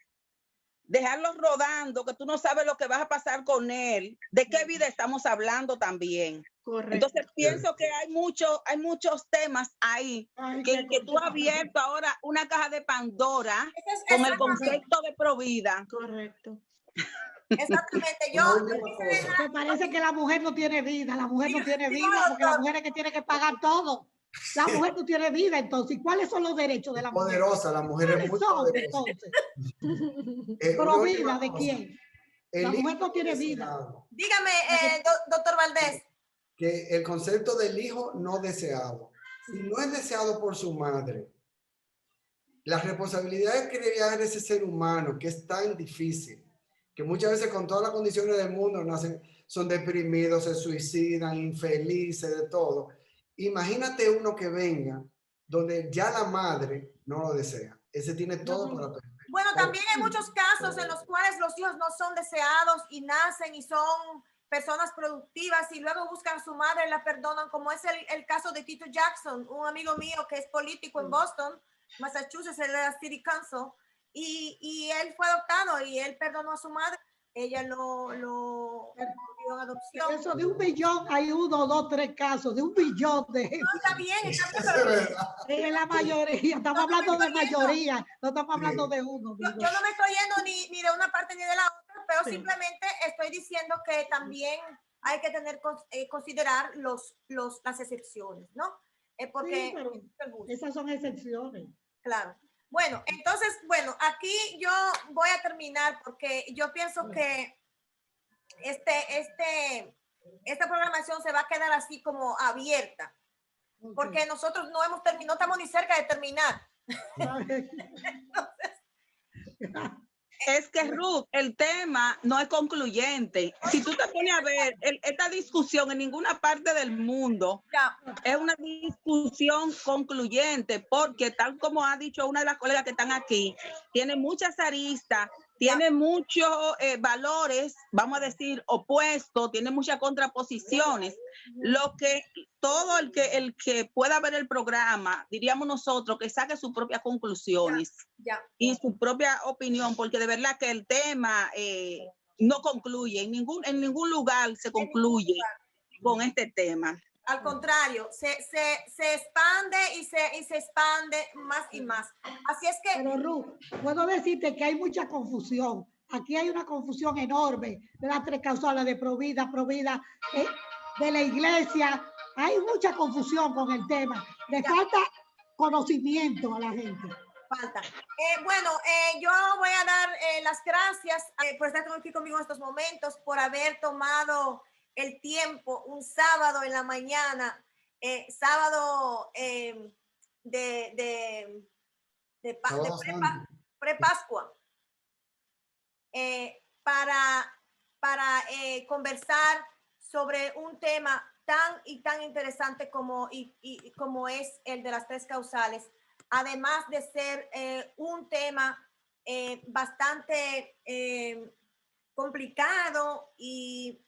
Speaker 3: dejarlo rodando, que tú no sabes lo que vas a pasar con él, de qué vida estamos hablando también. Correcto. Entonces pienso que hay muchos temas ahí que tú has abierto ahora una caja de Pandora con el concepto de provida.
Speaker 4: Correcto.
Speaker 1: Exactamente.
Speaker 5: Me parece que la mujer no tiene vida, la mujer no tiene vida porque la mujer es que tiene que pagar todo. La mujer no tiene vida, entonces, ¿cuáles son los derechos de la mujer?
Speaker 2: Poderosa, la mujer es muy poderosa.
Speaker 5: Entonces, ¿pero vida de quién? La mujer no tiene vida.
Speaker 1: Dígame, doctor Valdés.
Speaker 2: Que el concepto del hijo no deseado, si no es deseado por su madre, la responsabilidad de criar ese ser humano que es tan difícil, que muchas veces con todas las condiciones del mundo nacen, son deprimidos, se suicidan, infelices, de todo. Imagínate uno que venga donde ya la madre no lo desea. Ese tiene todo para perder.
Speaker 1: Bueno, también hay muchos casos en los cuales los hijos no son deseados y nacen y son personas productivas y luego buscan a su madre y la perdonan, como es el caso de Tito Jackson, un amigo mío que es político en Boston, Massachusetts, en la City Council, y él fue adoptado y él perdonó a su madre. Ella lo dio en adopción.
Speaker 5: Eso de 1 millón, hay 1, 2, 3 casos, de 1 millón de gente.
Speaker 1: No, está bien,
Speaker 5: es la mayoría, estamos hablando de mayoría, no estamos hablando de uno.
Speaker 1: Yo no me estoy yendo ni de una parte ni de la otra, pero simplemente estoy diciendo que también hay que considerar las excepciones, ¿no? Porque
Speaker 5: esas son excepciones.
Speaker 1: Claro. Bueno, entonces, aquí yo voy a terminar porque yo pienso que esta programación se va a quedar así como abierta, porque nosotros no estamos ni cerca de terminar.
Speaker 3: Es que, Ruth, el tema no es concluyente. Si tú te pones a ver, esta discusión en ninguna parte del mundo es una discusión concluyente, porque tal como ha dicho una de las colegas que están aquí, tiene muchas aristas, tiene muchos valores, vamos a decir, opuestos, tiene muchas contraposiciones. Todo el que pueda ver el programa, diríamos nosotros, que saque sus propias conclusiones y su propia opinión, porque de verdad que el tema no concluye, en ningún lugar se concluye con este tema.
Speaker 1: Al contrario, se expande y se expande más y más. Así es que...
Speaker 5: Pero Ruth, puedo decirte que hay mucha confusión, Aquí hay una confusión enorme de las 3 causales de Provida, de la iglesia. Hay mucha confusión con el tema. Le falta conocimiento a la gente.
Speaker 1: Falta. Bueno, yo voy a dar las gracias por estar aquí conmigo en estos momentos, por haber tomado el tiempo un sábado en la mañana, sábado de pre-Pascua, para conversar sobre un tema tan interesante como es el de las 3 causales. Además de ser un tema bastante complicado y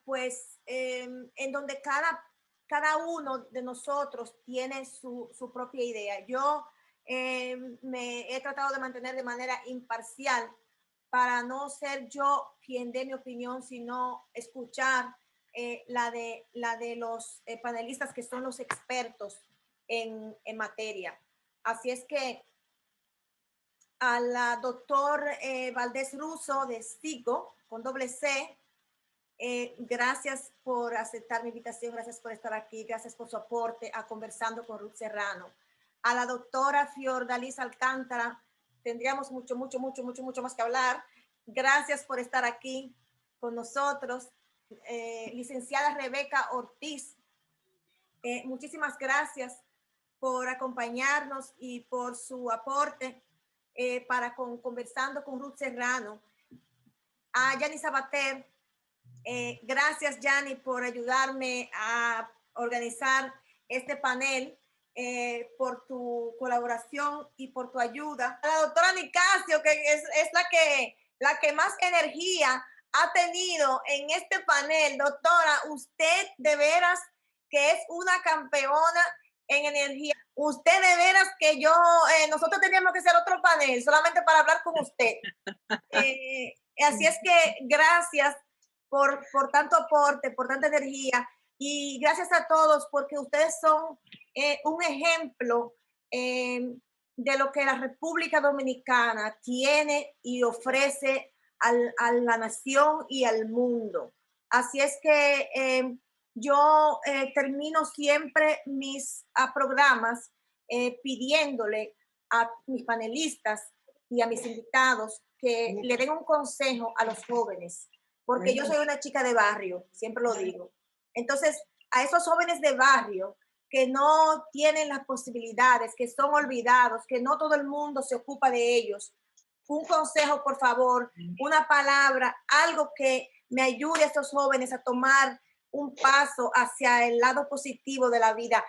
Speaker 1: pues en donde cada uno de nosotros tiene su propia idea. Yo me he tratado de mantener de manera imparcial para no ser yo quien dé mi opinión, sino escuchar la de los panelistas que son los expertos en materia. Así es que a la doctor Valdés Russo de STIGO, con C, gracias por aceptar mi invitación, gracias por estar aquí, gracias por su aporte a Conversando con Ruth Serrano. A la doctora Fiordalisa Alcántara, tendríamos mucho más que hablar. Gracias por estar aquí con nosotros. Licenciada Rebeca Ortiz, muchísimas gracias por acompañarnos y por su aporte para Conversando con Ruth Serrano. A Yanni Sabater, gracias Yanni por ayudarme a organizar este panel, por tu colaboración y por tu ayuda. A la doctora Nicasio, que es la que más energía ha tenido en este panel. Doctora, usted de veras que es una campeona en energía. Usted de veras que nosotros teníamos que hacer otro panel solamente para hablar con usted. Así es que gracias por tanto aporte, por tanta energía, y gracias a todos porque ustedes son un ejemplo de lo que la República Dominicana tiene y ofrece a la nación y al mundo. Así es que yo termino siempre mis programas pidiéndole a mis panelistas y a mis invitados que le den un consejo a los jóvenes, porque yo soy una chica de barrio, siempre lo digo. Entonces, a esos jóvenes de barrio que no tienen las posibilidades, que son olvidados, que no todo el mundo se ocupa de ellos, un consejo, por favor, una palabra, algo que me ayude a estos jóvenes a tomar un paso hacia el lado positivo de la vida.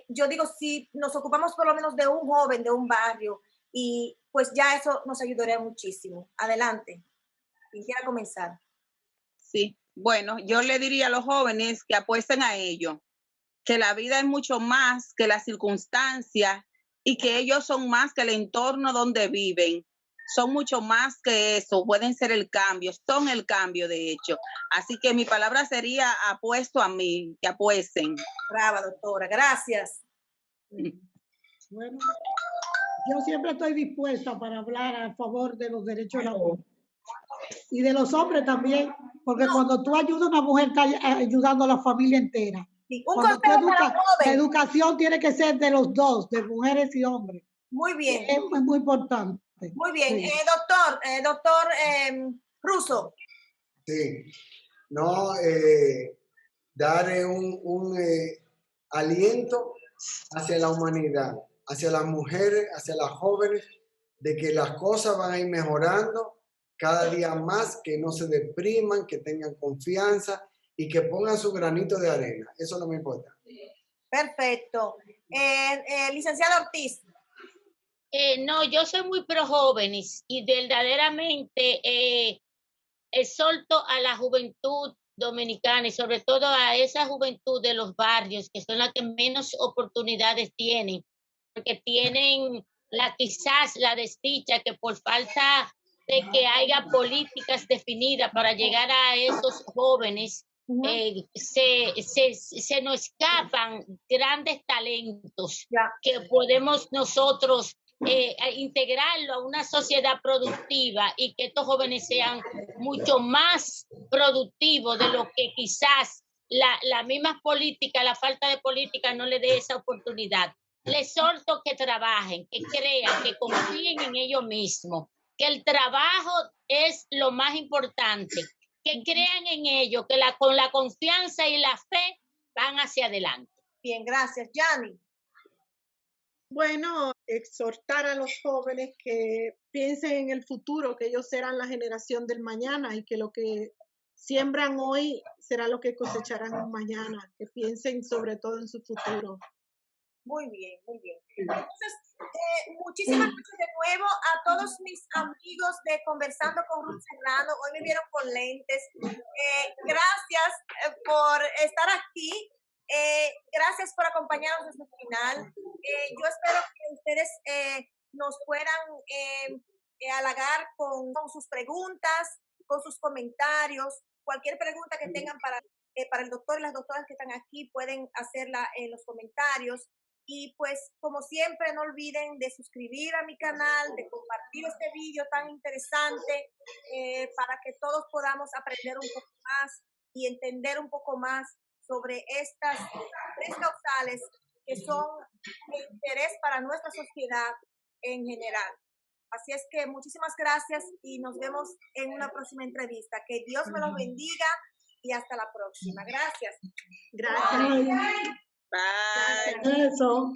Speaker 1: Yo digo, si nos ocupamos por lo menos de un joven, de un barrio, y pues ya eso nos ayudaría muchísimo. Adelante. Quien quiera comenzar.
Speaker 3: Sí, bueno, yo le diría a los jóvenes que apuesten a ello, que la vida es mucho más que las circunstancias y que ellos son más que el entorno donde viven. Son mucho más que eso, pueden ser el cambio, son el cambio de hecho. Así que mi palabra sería apuesto a mí, que apuesten.
Speaker 1: Brava, doctora, gracias.
Speaker 5: Bueno, yo siempre estoy dispuesta para hablar a favor de los derechos de la mujer. Y de los hombres también, porque cuando tú ayudas a una mujer, estás ayudando a la familia entera.
Speaker 1: Sí,
Speaker 5: cuando tú la educación tiene que ser de los dos, de mujeres y hombres.
Speaker 1: Muy bien.
Speaker 5: Es muy importante.
Speaker 1: Muy bien.
Speaker 5: Sí.
Speaker 1: Doctor Russo.
Speaker 2: Sí. No, dar un aliento hacia la humanidad, hacia las mujeres, hacia las jóvenes, de que las cosas van a ir mejorando cada día más, que no se depriman, que tengan confianza y que pongan su granito de arena. Eso es lo más importante.
Speaker 1: Perfecto. Licenciada Ortiz.
Speaker 6: No, yo soy muy pro jóvenes y verdaderamente exhorto a la juventud dominicana y sobre todo a esa juventud de los barrios, que son las que menos oportunidades tienen, porque tienen quizás la desdicha que por falta de que haya políticas definidas para llegar a esos jóvenes, se nos escapan grandes talentos que podemos nosotros integrarlo a una sociedad productiva y que estos jóvenes sean mucho más productivos de lo que quizás la misma política, la falta de política no le dé esa oportunidad. Les exhorto que trabajen, que crean, que confíen en ellos mismos, que el trabajo es lo más importante, que crean en ellos, que con la confianza y la fe van hacia adelante.
Speaker 1: Bien, gracias. Yani.
Speaker 4: Bueno, exhortar a los jóvenes que piensen en el futuro, que ellos serán la generación del mañana y que lo que siembran hoy será lo que cosecharán mañana, que piensen sobre todo en su futuro.
Speaker 1: Muy bien, muy bien. Entonces, muchísimas gracias de nuevo a todos mis amigos de Conversando con Ruth Serrano. Hoy me vieron con lentes. Gracias por estar aquí. Gracias por acompañarnos hasta el final. Yo espero que ustedes nos puedan halagar con sus preguntas, con sus comentarios. Cualquier pregunta que tengan para el doctor y las doctoras que están aquí pueden hacerla en los comentarios. Y pues, como siempre, no olviden de suscribir a mi canal, de compartir este vídeo tan interesante para que todos podamos aprender un poco más y entender un poco más sobre estas 3 causales que son de interés para nuestra sociedad en general. Así es que muchísimas gracias y nos vemos en una próxima entrevista. Que Dios me los bendiga y hasta la próxima. Gracias.
Speaker 4: Gracias.
Speaker 3: Bye.
Speaker 5: Eso.